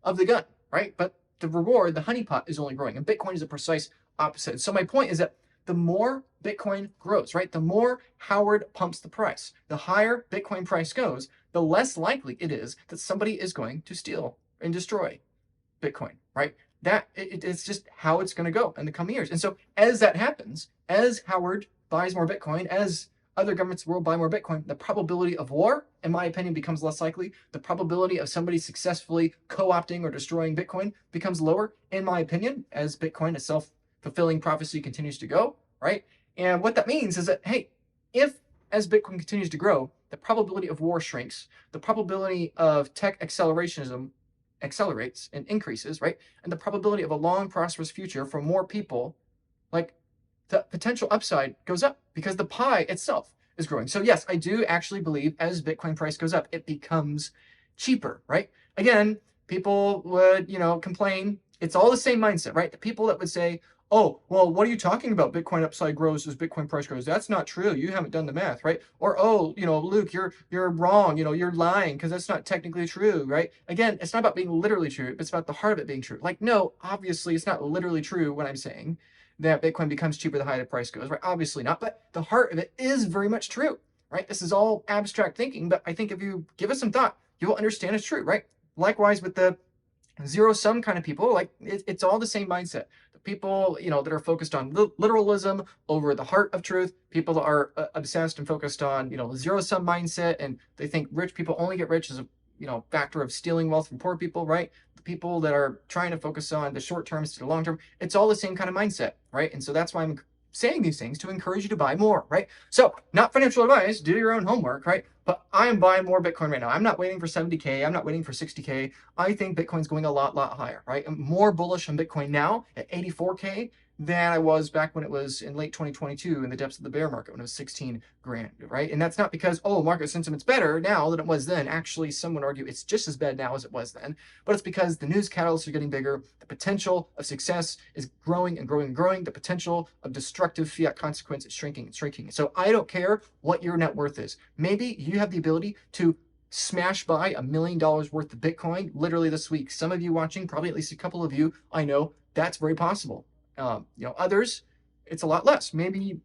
of the gun, right? But the reward, the honeypot, is only growing. And Bitcoin is a precise opposite. So my point is that the more Bitcoin grows, right? The more Howard pumps the price, the higher Bitcoin price goes, the less likely it is that somebody is going to steal and destroy Bitcoin, right? It's just how it's going to go in the coming years. And so as that happens, as Howard buys more Bitcoin, as other governments in the world buy more Bitcoin, the probability of war, in my opinion, becomes less likely. The probability of somebody successfully co-opting or destroying Bitcoin becomes lower, in my opinion, as Bitcoin, a self-fulfilling prophecy, continues to go, right? And what that means is that, hey, if as Bitcoin continues to grow, the probability of war shrinks, the probability of tech accelerationism accelerates and increases, right? And the probability of a long, prosperous future for more people, like, the potential upside goes up because the pie itself is growing. So yes, I do actually believe as Bitcoin price goes up, it becomes cheaper, right? Again, people would, complain. It's all the same mindset, right? The people that would say, oh, well, what are you talking about? Bitcoin upside grows as Bitcoin price grows. That's not true. You haven't done the math, right? Or, oh, Luke, you're wrong. You're lying because that's not technically true, right? Again, it's not about being literally true. It's about the heart of it being true. Like, no, obviously it's not literally true when I'm saying that Bitcoin becomes cheaper the higher the price goes, right? Obviously not, but the heart of it is very much true, right? This is all abstract thinking, but I think if you give it some thought, you'll understand it's true, right? Likewise with the zero sum kind of people, like it's all the same mindset. The people that are focused on literalism over the heart of truth, people that are obsessed and focused on the zero sum mindset, and they think rich people only get rich as a factor of stealing wealth from poor people, right? The people that are trying to focus on the short term to the long term, it's all the same kind of mindset, right? And so that's why I'm saying these things, to encourage you to buy more, right? So not financial advice, do your own homework, right? But I am buying more Bitcoin right now. I'm not waiting for 70K. I'm not waiting for 60K. I think Bitcoin's going a lot higher, right? I'm more bullish on Bitcoin now at 84K than I was back when it was in late 2022 in the depths of the bear market when it was 16 grand, right? And that's not because, oh, market sentiment's better now than it was then. Actually, some would argue it's just as bad now as it was then, but it's because the news catalysts are getting bigger. The potential of success is growing and growing and growing. The potential of destructive fiat consequence is shrinking and shrinking. So I don't care what your net worth is. Maybe you have the ability to smash by $1 million worth of Bitcoin literally this week. Some of you watching, probably at least a couple of you, I know that's very possible. Others, it's a lot less. Maybe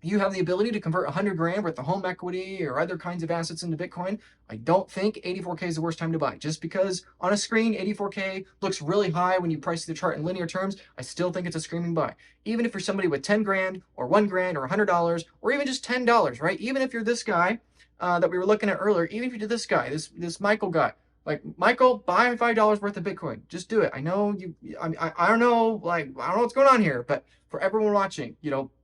you have the ability to convert 100 grand worth of home equity or other kinds of assets into Bitcoin. I don't think 84K is the worst time to buy. Just because on a screen 84K looks really high when you price the chart in linear terms, I still think it's a screaming buy. Even if you're somebody with 10 grand or 1 grand or $100 or even just $10, right? Even if you're this guy that we were looking at earlier, even if you did this guy, this Michael guy, like, Michael, buy $5 worth of Bitcoin. Just do it. I know I don't know, like, I don't know what's going on here, but for everyone watching,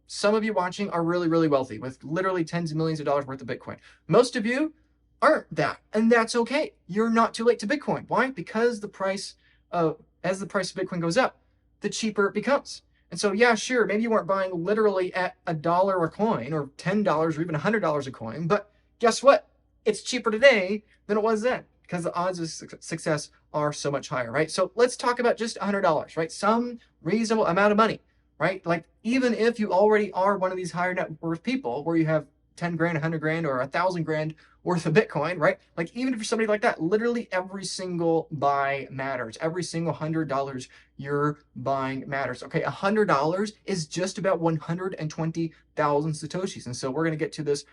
some of you watching are really, really wealthy with literally tens of millions of dollars worth of Bitcoin. Most of you aren't that, and that's okay. You're not too late to Bitcoin. Why? Because as the price of Bitcoin goes up, the cheaper it becomes. And so, yeah, sure, maybe you weren't buying literally at $1 a coin or $10 or even $100 a coin, but guess what? It's cheaper today than it was then, because the odds of success are so much higher, right? So let's talk about just $100, right? Some reasonable amount of money, right? Like, even if you already are one of these higher net worth people where you have 10 grand, 100 grand, or 1,000 grand worth of Bitcoin, right? Like, even if you're somebody like that, literally every single buy matters. Every single $100 you're buying matters. Okay, $100 is just about 120,000 Satoshis. And so we're going to get to this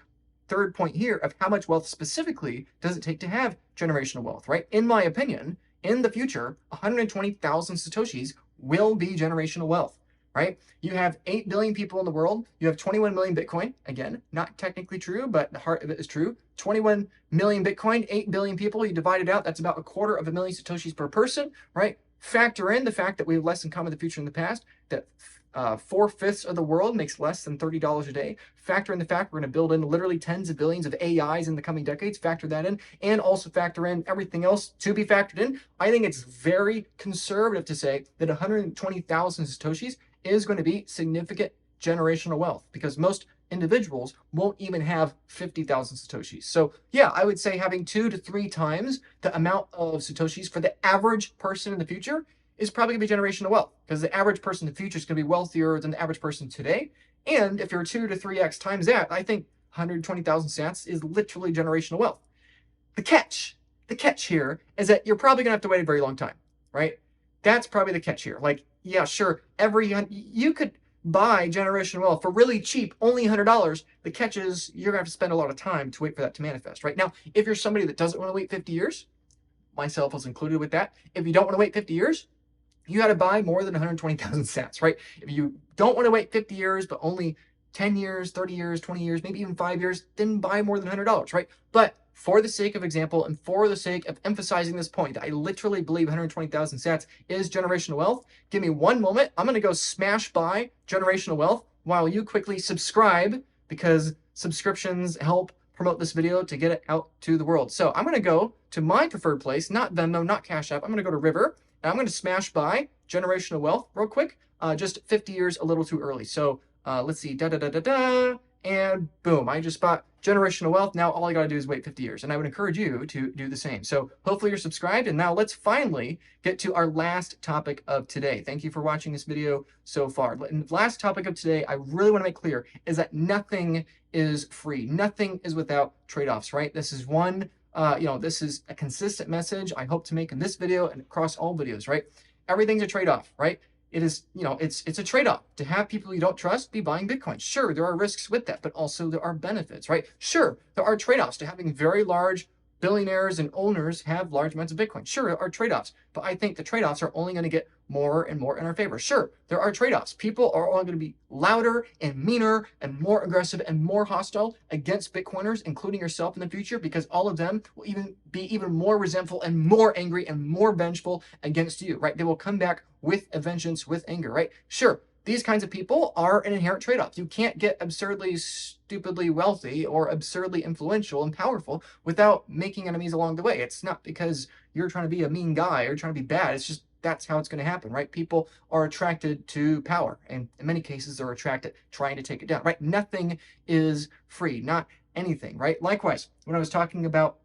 third point here of how much wealth specifically does it take to have generational wealth, right? In my opinion, in the future, 120,000 Satoshis will be generational wealth, right? You have 8 billion people in the world. You have 21 million Bitcoin. Again, not technically true, but the heart of it is true. 21 million Bitcoin, 8 billion people. You divide it out, that's about 250,000 Satoshis per person, right? Factor in the fact that we have less in common with the future and the past, that 4/5 of the world makes less than $30 a day. Factor in the fact we're going to build in literally tens of billions of AIs in the coming decades. Factor that in, and also factor in everything else to be factored in. I think it's very conservative to say that 120,000 Satoshis is going to be significant generational wealth, because most individuals won't even have 50,000 Satoshis. So yeah, I would say having 2 to 3 times the amount of Satoshis for the average person in the future is probably going to be generational wealth, because the average person in the future is going to be wealthier than the average person today. And if you're 2 to 3x times that, I think 120,000 sats is literally generational wealth. The catch here is that you're probably going to have to wait a very long time, right? That's probably the catch here. Like, yeah, sure, you could buy generational wealth for really cheap, only $100. The catch is you're going to have to spend a lot of time to wait for that to manifest, right? Now, if you're somebody that doesn't want to wait 50 years, myself was included with that. If you don't want to wait 50 years, you got to buy more than 120,000 sats, right? If you don't want to wait 50 years, but only 10 years, 30 years, 20 years, maybe even 5 years, then buy more than $100, right? But for the sake of example and for the sake of emphasizing this point, I literally believe 120,000 sats is generational wealth. Give me one moment. I'm going to go smash buy generational wealth while you quickly subscribe, because subscriptions help promote this video to get it out to the world. So I'm going to go to my preferred place, not Venmo, not Cash App. I'm going to go to River. And I'm going to smash buy generational wealth real quick. Just 50 years a little too early. So let's see, and boom, I just bought generational wealth. Now all I gotta do is wait 50 years. And I would encourage you to do the same. So hopefully you're subscribed. And now let's finally get to our last topic of today. Thank you for watching this video so far. And the last topic of today, I really want to make clear is that nothing is free. Nothing is without trade-offs, right? This is one, this is a consistent message I hope to make in this video and across all videos, right? Everything's a trade-off, right? It is, it's a trade-off to have people you don't trust be buying Bitcoin. Sure, there are risks with that, but also there are benefits, right? Sure, there are trade-offs to having very large billionaires and owners have large amounts of Bitcoin. Sure, there are trade-offs, but I think the trade-offs are only going to get more and more in our favor. Sure, there are trade-offs. People are all going to be louder and meaner and more aggressive and more hostile against Bitcoiners, including yourself in the future, because all of them will be even more resentful and more angry and more vengeful against you, right? They will come back with a vengeance, with anger, right? Sure, these kinds of people are an inherent trade-off. You can't get absurdly, stupidly wealthy or absurdly influential and powerful without making enemies along the way. It's not because you're trying to be a mean guy or trying to be bad. It's just that's how it's going to happen, right? People are attracted to power, and in many cases they're attracted trying to take it down, right? Nothing is free, not anything, right? Likewise, when I was talking about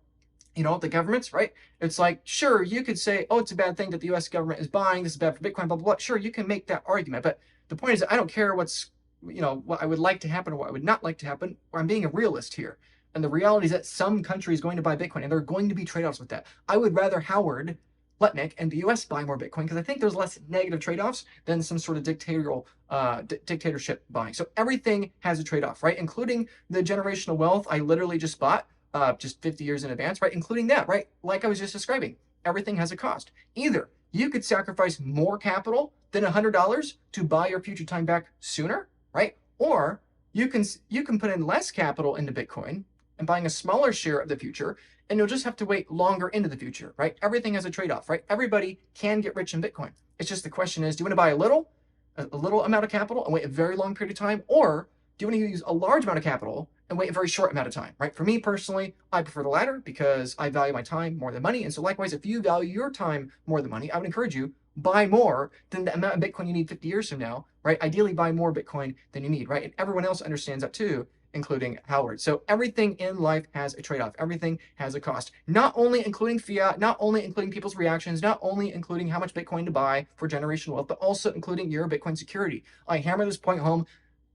the governments, right? It's like, sure, you could say, oh, it's a bad thing that the US government is buying, this is bad for Bitcoin, blah, blah, blah. Sure, you can make that argument. But the point is that I don't care what I would like to happen or what I would not like to happen. I'm being a realist here. And the reality is that some country is going to buy Bitcoin, and there are going to be trade-offs with that. I would rather Howard Lutnik and the US buy more Bitcoin because I think there's less negative trade-offs than some sort of dictatorship buying. So everything has a trade-off, right? Including the generational wealth I literally just bought. Just 50 years in advance, right? Including that, right? Like I was just describing, everything has a cost. Either you could sacrifice more capital than $100 to buy your future time back sooner, right? Or you can put in less capital into Bitcoin and buying a smaller share of the future, and you'll just have to wait longer into the future, right? Everything has a trade-off, right? Everybody can get rich in Bitcoin. It's just the question is, do you want to buy a little amount of capital and wait a very long period of time, or do you want to use a large amount of capital and wait a very short amount of time, right? For me personally, I prefer the latter because I value my time more than money. And so likewise, if you value your time more than money, I would encourage you, buy more than the amount of Bitcoin you need 50 years from now, right? Ideally, buy more Bitcoin than you need, right? And everyone else understands that too, including Howard. So everything in life has a trade-off. Everything has a cost, not only including fiat, not only including people's reactions, not only including how much Bitcoin to buy for generational wealth, but also including your Bitcoin security. I hammer this point home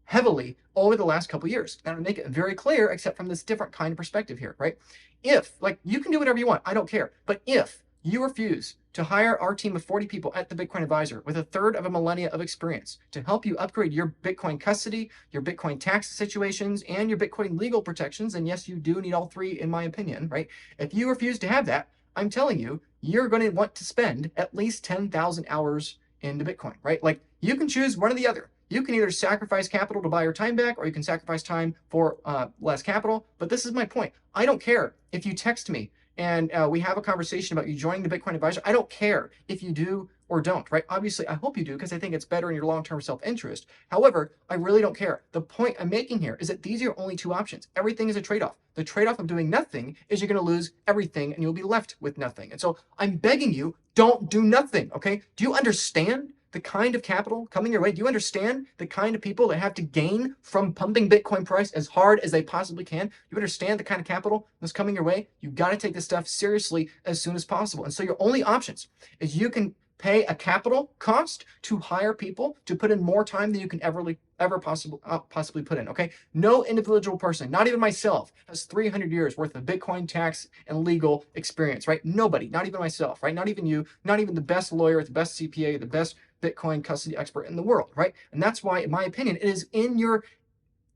heavily over the last couple of years. And to make it very clear, except from this different kind of perspective here, right? If, you can do whatever you want, I don't care. But if you refuse to hire our team of 40 people at the Bitcoin Advisor with 1/3 of a millennia of experience to help you upgrade your Bitcoin custody, your Bitcoin tax situations, and your Bitcoin legal protections, and yes, you do need all three in my opinion, right? If you refuse to have that, I'm telling you, you're going to want to spend at least 10,000 hours into Bitcoin, right? You can choose one or the other. You can either sacrifice capital to buy your time back, or you can sacrifice time for less capital. But this is my point. I don't care if you text me and we have a conversation about you joining the Bitcoin Advisor. I don't care if you do or don't, right? Obviously, I hope you do because I think it's better in your long-term self-interest. However, I really don't care. The point I'm making here is that these are your only two options. Everything is a trade-off. The trade-off of doing nothing is you're going to lose everything and you'll be left with nothing. And so I'm begging you, don't do nothing, okay? Do you understand the kind of capital coming your way? Do you understand the kind of people that have to gain from pumping Bitcoin price as hard as they possibly can? You understand the kind of capital that's coming your way? You got to take this stuff seriously as soon as possible. And so your only options is you can pay a capital cost to hire people to put in more time than you can ever possibly put in, okay? No individual person, not even myself, has 300 years worth of Bitcoin tax and legal experience, right? Nobody, not even myself, right? Not even you, not even the best lawyer, the best CPA, the best Bitcoin custody expert in the world, right? And that's why, in my opinion, it is in your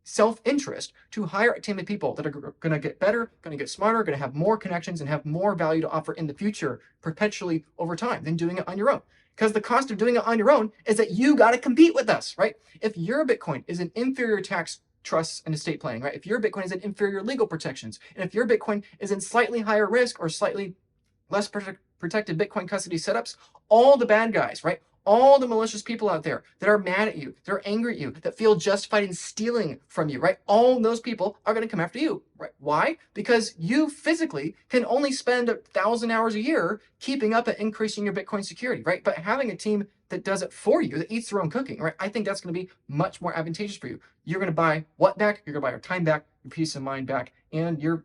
self-interest to hire a team of people that are going to get better, going to get smarter, going to have more connections and have more value to offer in the future perpetually over time than doing it on your own. Because the cost of doing it on your own is that you got to compete with us, right? If your Bitcoin is an inferior tax trusts and estate planning, right? If your Bitcoin is in inferior legal protections, and if your Bitcoin is in slightly higher risk or slightly less protected Bitcoin custody setups, all the bad guys, right? All the malicious people out there that are mad at you, that are angry at you, that feel justified in stealing from you, right? All those people are going to come after you, right? Why? Because you physically can only spend 1,000 hours a year keeping up and increasing your Bitcoin security, right? But having a team that does it for you, that eats their own cooking, right? I think that's going to be much more advantageous for you. You're going to buy what back? You're going to buy your time back. your peace of mind back, and your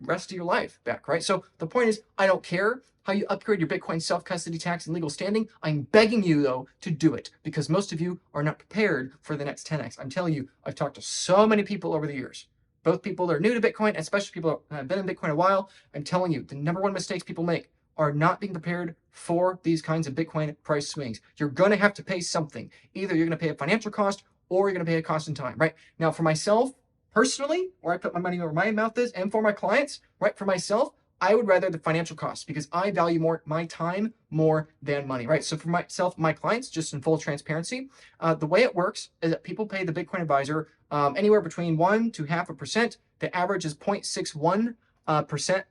rest of your life back, right? So the point is, I don't care how you upgrade your Bitcoin self-custody tax and legal standing. I'm begging you, though, to do it, because most of you are not prepared for the next 10x. I'm telling you, I've talked to so many people over the years, both people that are new to Bitcoin, especially people that have been in Bitcoin a while. I'm telling you, the number one mistakes people make are not being prepared for these kinds of Bitcoin price swings. You're going to have to pay something. Either you're going to pay a financial cost, or you're going to pay a cost in time, right? Now, for myself, personally, where I put my money where my mouth is, and for my clients, right, for myself, I would rather the financial cost, because I value more my time more than money, right? So for myself, my clients, just in full transparency, the way it works is that people pay the Bitcoin advisor anywhere between 1 to 0.5%. The average is 0.61%.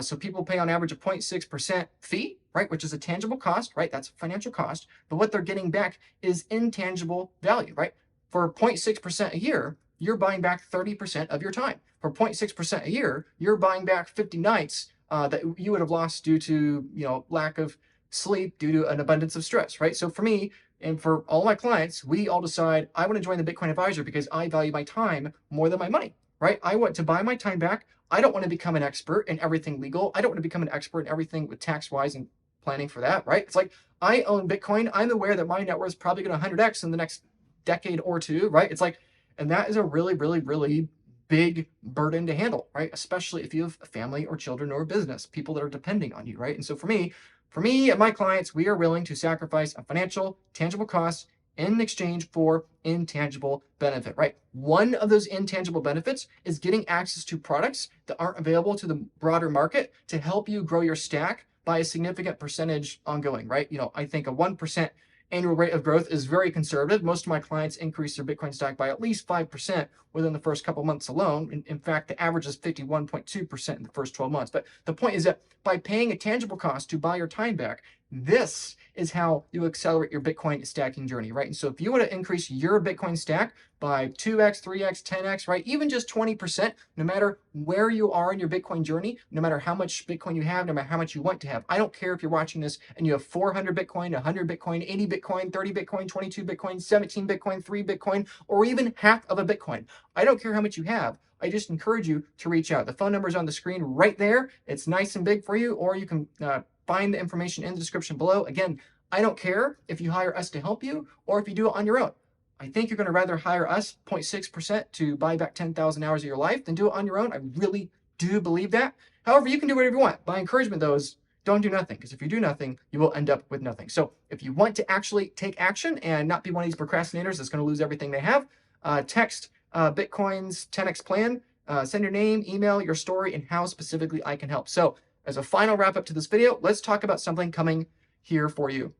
So people pay on average a 0.6% fee, right, which is a tangible cost, right? That's a financial cost. But what they're getting back is intangible value, right? For 0.6% a year, you're buying back 30% of your time. For 0.6% a year, you're buying back 50 nights that you would have lost due to, lack of sleep, due to an abundance of stress, right? So for me, and for all my clients, we all decide I want to join the Bitcoin advisor because I value my time more than my money, right? I want to buy my time back. I don't want to become an expert in everything legal. I don't want to become an expert in everything with tax-wise and planning for that, right? It's like, I own Bitcoin. I'm aware that my net worth is probably going to 100x in the next decade or two, right? It's like, and that is a really, really, really big burden to handle, right? Especially if you have a family or children or a business, people that are depending on you, right? And so for me and my clients, we are willing to sacrifice a financial, tangible cost in exchange for intangible benefit, right? One of those intangible benefits is getting access to products that aren't available to the broader market to help you grow your stack by a significant percentage ongoing, right? I think a 1% annual rate of growth is very conservative. Most of my clients increase their Bitcoin stack by at least 5% within the first couple months alone. In fact, the average is 51.2% in the first 12 months. But the point is that by paying a tangible cost to buy your time back, this is how you accelerate your Bitcoin stacking journey, right? And so if you want to increase your Bitcoin stack by 2x, 3x, 10x, right? Even just 20%, no matter where you are in your Bitcoin journey, no matter how much Bitcoin you have, no matter how much you want to have. I don't care if you're watching this and you have 400 Bitcoin, 100 Bitcoin, 80 Bitcoin, 30 Bitcoin, 22 Bitcoin, 17 Bitcoin, 3 Bitcoin, or even half of a Bitcoin. I don't care how much you have. I just encourage you to reach out. The phone number is on the screen right there. It's nice and big for you, or you can find the information in the description below. Again, I don't care if you hire us to help you or if you do it on your own. I think you're going to rather hire us 0.6% to buy back 10,000 hours of your life than do it on your own. I really do believe that. However, you can do whatever you want. My encouragement, though, is don't do nothing, because if you do nothing, you will end up with nothing. So if you want to actually take action and not be one of these procrastinators that's going to lose everything they have, text Bitcoin's 10x plan, send your name, email, your story, and how specifically I can help. So as a final wrap up to this video, let's talk about something coming here for you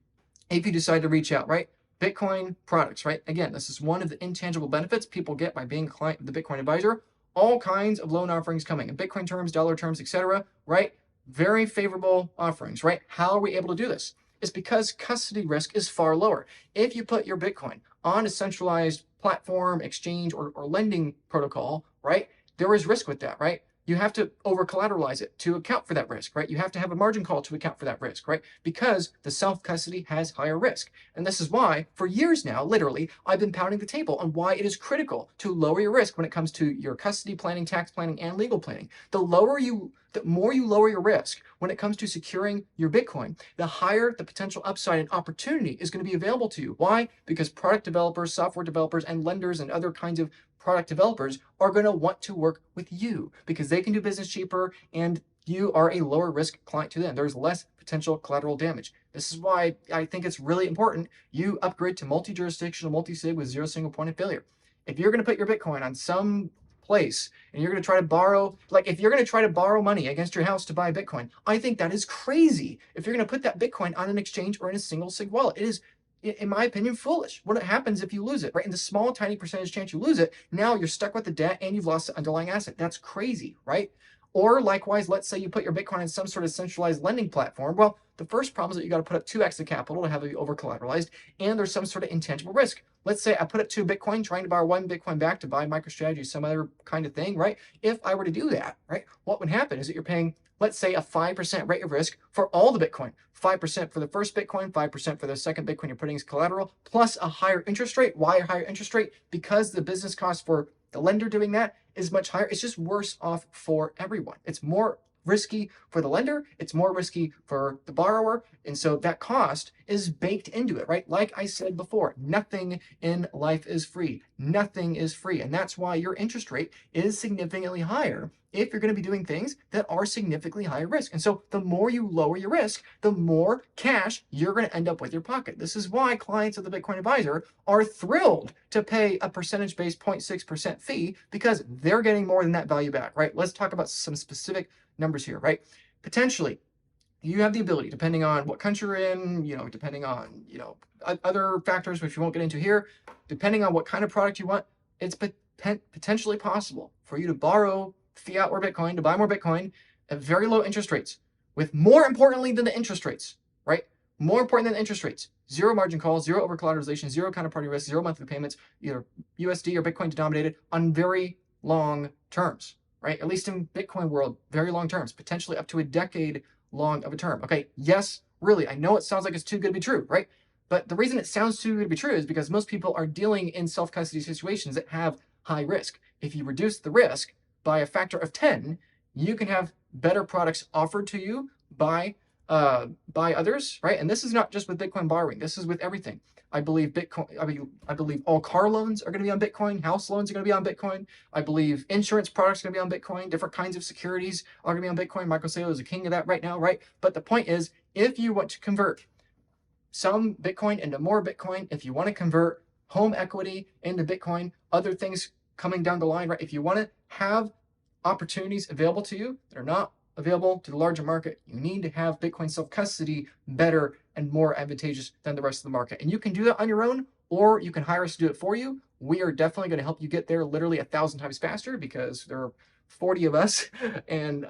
if you decide to reach out, right? Bitcoin products, right? Again, this is one of the intangible benefits people get by being a client of the Bitcoin advisor. All kinds of loan offerings coming in Bitcoin terms, dollar terms, etc., right? Very favorable offerings, right? How are we able to do this? It's because custody risk is far lower. If you put your Bitcoin on a centralized platform, exchange, or lending protocol, right, there is risk with that, right? You have to over collateralize it to account for that risk, right? You have to have a margin call to account for that risk, right? Because the self-custody has higher risk. And this is why, for years now, literally, I've been pounding the table on why it is critical to lower your risk when it comes to your custody planning, tax planning, and legal planning. The more you lower your risk when it comes to securing your Bitcoin, the higher the potential upside and opportunity is going to be available to you. Why? Because product developers, software developers, and lenders and other kinds of product developers are going to want to work with you because they can do business cheaper and you are a lower risk client to them. There's less potential collateral damage. This is why I think it's really important you upgrade to multi-jurisdictional, multi-sig with zero single point of failure. If you're going to put your Bitcoin on some place and you're going to try to borrow, like if you're going to try to borrow money against your house to buy Bitcoin, I think that is crazy. If you're going to put that Bitcoin on an exchange or in a single sig wallet, it is, in my opinion, foolish. What happens if you lose it, right? In the small, tiny percentage chance you lose it, now you're stuck with the debt and you've lost the underlying asset. That's crazy, right? Or likewise, let's say you put your Bitcoin in some sort of centralized lending platform. Well, the first problem is that you got to put up 2x the capital to have it over collateralized, and there's some sort of intangible risk. Let's say I put up 2 Bitcoin, trying to borrow 1 Bitcoin back to buy MicroStrategy, some other kind of thing, right? If I were to do that, right, what would happen is that you're paying, let's say, a 5% rate of risk for all the Bitcoin. 5% for the first Bitcoin, 5% for the second Bitcoin you're putting as collateral, plus a higher interest rate. Why a higher interest rate? Because the business cost for the lender doing that is much higher. It's just worse off for everyone. It's more risky for the lender, it's more risky for the borrower, and so that cost is baked into it, right? Like I said before, nothing in life is free. Nothing is free, and that's why your interest rate is significantly higher if you're going to be doing things that are significantly higher risk. And so the more you lower your risk, the more cash you're going to end up with your pocket. This is why clients of the Bitcoin Advisor are thrilled to pay a percentage-based 0.6% fee, because they're getting more than that value back, right? Let's talk about some specific numbers here, right? Potentially, you have the ability, depending on what country you're in, depending on, other factors, which we won't get into here, depending on what kind of product you want, it's potentially possible for you to borrow fiat or Bitcoin, to buy more Bitcoin at very low interest rates, with more importantly than the interest rates, right? More important than the interest rates, zero margin calls, zero over collateralization, zero counterparty risk, zero monthly payments, either USD or Bitcoin denominated, on very long terms, right? At least in Bitcoin world, very long terms, potentially up to a decade long of a term. Okay, yes, really, I know it sounds like it's too good to be true, right? But the reason it sounds too good to be true is because most people are dealing in self-custody situations that have high risk. If you reduce the risk by a factor of 10, you can have better products offered to you by others, right? And this is not just with Bitcoin borrowing. This is with everything. I believe I believe all car loans are going to be on Bitcoin. House loans are going to be on Bitcoin. I believe insurance products are going to be on Bitcoin. Different kinds of securities are going to be on Bitcoin. Michael Saylor is a king of that right now, right? But the point is, if you want to convert some Bitcoin into more Bitcoin, if you want to convert home equity into Bitcoin, other things coming down the line, right? If you want to have opportunities available to you that are not available to the larger market, you need to have Bitcoin self-custody better and more advantageous than the rest of the market. And you can do that on your own, or you can hire us to do it for you. We are definitely going to help you get there literally 1,000 times faster, because there are 40 of us and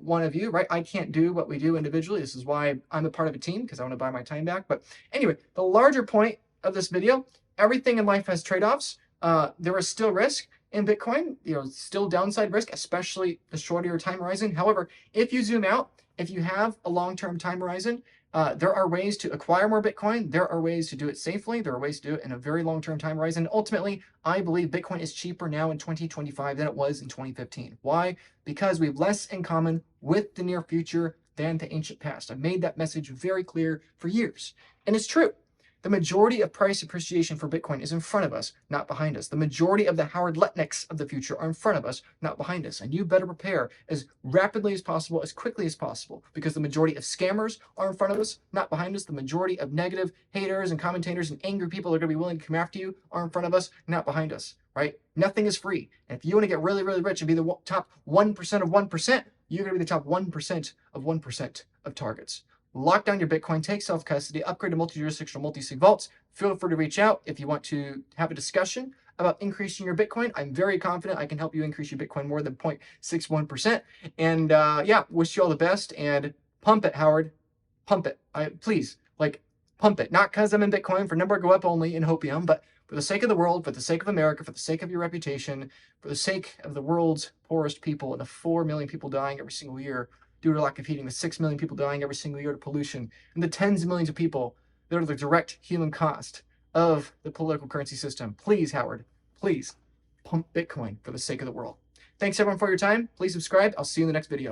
one of you, right? I can't do what we do individually. This is why I'm a part of a team, because I want to buy my time back. But anyway, the larger point of this video, everything in life has trade-offs. There is still risk in Bitcoin, still downside risk, especially the shorter your time horizon. However, if you zoom out, if you have a long-term time horizon, there are ways to acquire more Bitcoin. There are ways to do it safely. There are ways to do it in a very long-term time horizon. Ultimately, I believe Bitcoin is cheaper now in 2025 than it was in 2015. Why? Because we have less in common with the near future than the ancient past. I've made that message very clear for years, and it's true. The majority of price appreciation for Bitcoin is in front of us, not behind us. The majority of the Howard Lutnicks of the future are in front of us, not behind us. And you better prepare as rapidly as possible, as quickly as possible, because the majority of scammers are in front of us, not behind us. The majority of negative haters and commentators and angry people that are going to be willing to come after you are in front of us, not behind us, right? Nothing is free. And if you want to get really, really rich and be the top 1% of 1%, you're going to be the top 1% of 1% of targets. Lock down your Bitcoin, take self-custody, upgrade to multi-jurisdictional, multi-sig vaults. Feel free to reach out if you want to have a discussion about increasing your Bitcoin. I'm very confident I can help you increase your Bitcoin more than 0.61%. And yeah, wish you all the best, and pump it, Howard. Pump it. Please, pump it. Not because I'm in Bitcoin for number go up only in hopium, but for the sake of the world, for the sake of America, for the sake of your reputation, for the sake of the world's poorest people and the 4 million people dying every single year due to lack of heating, the 6 million people dying every single year to pollution, and the tens of millions of people that are the direct human cost of the political currency system. Please, Howard, please pump Bitcoin for the sake of the world. Thanks everyone for your time. Please subscribe. I'll see you in the next video.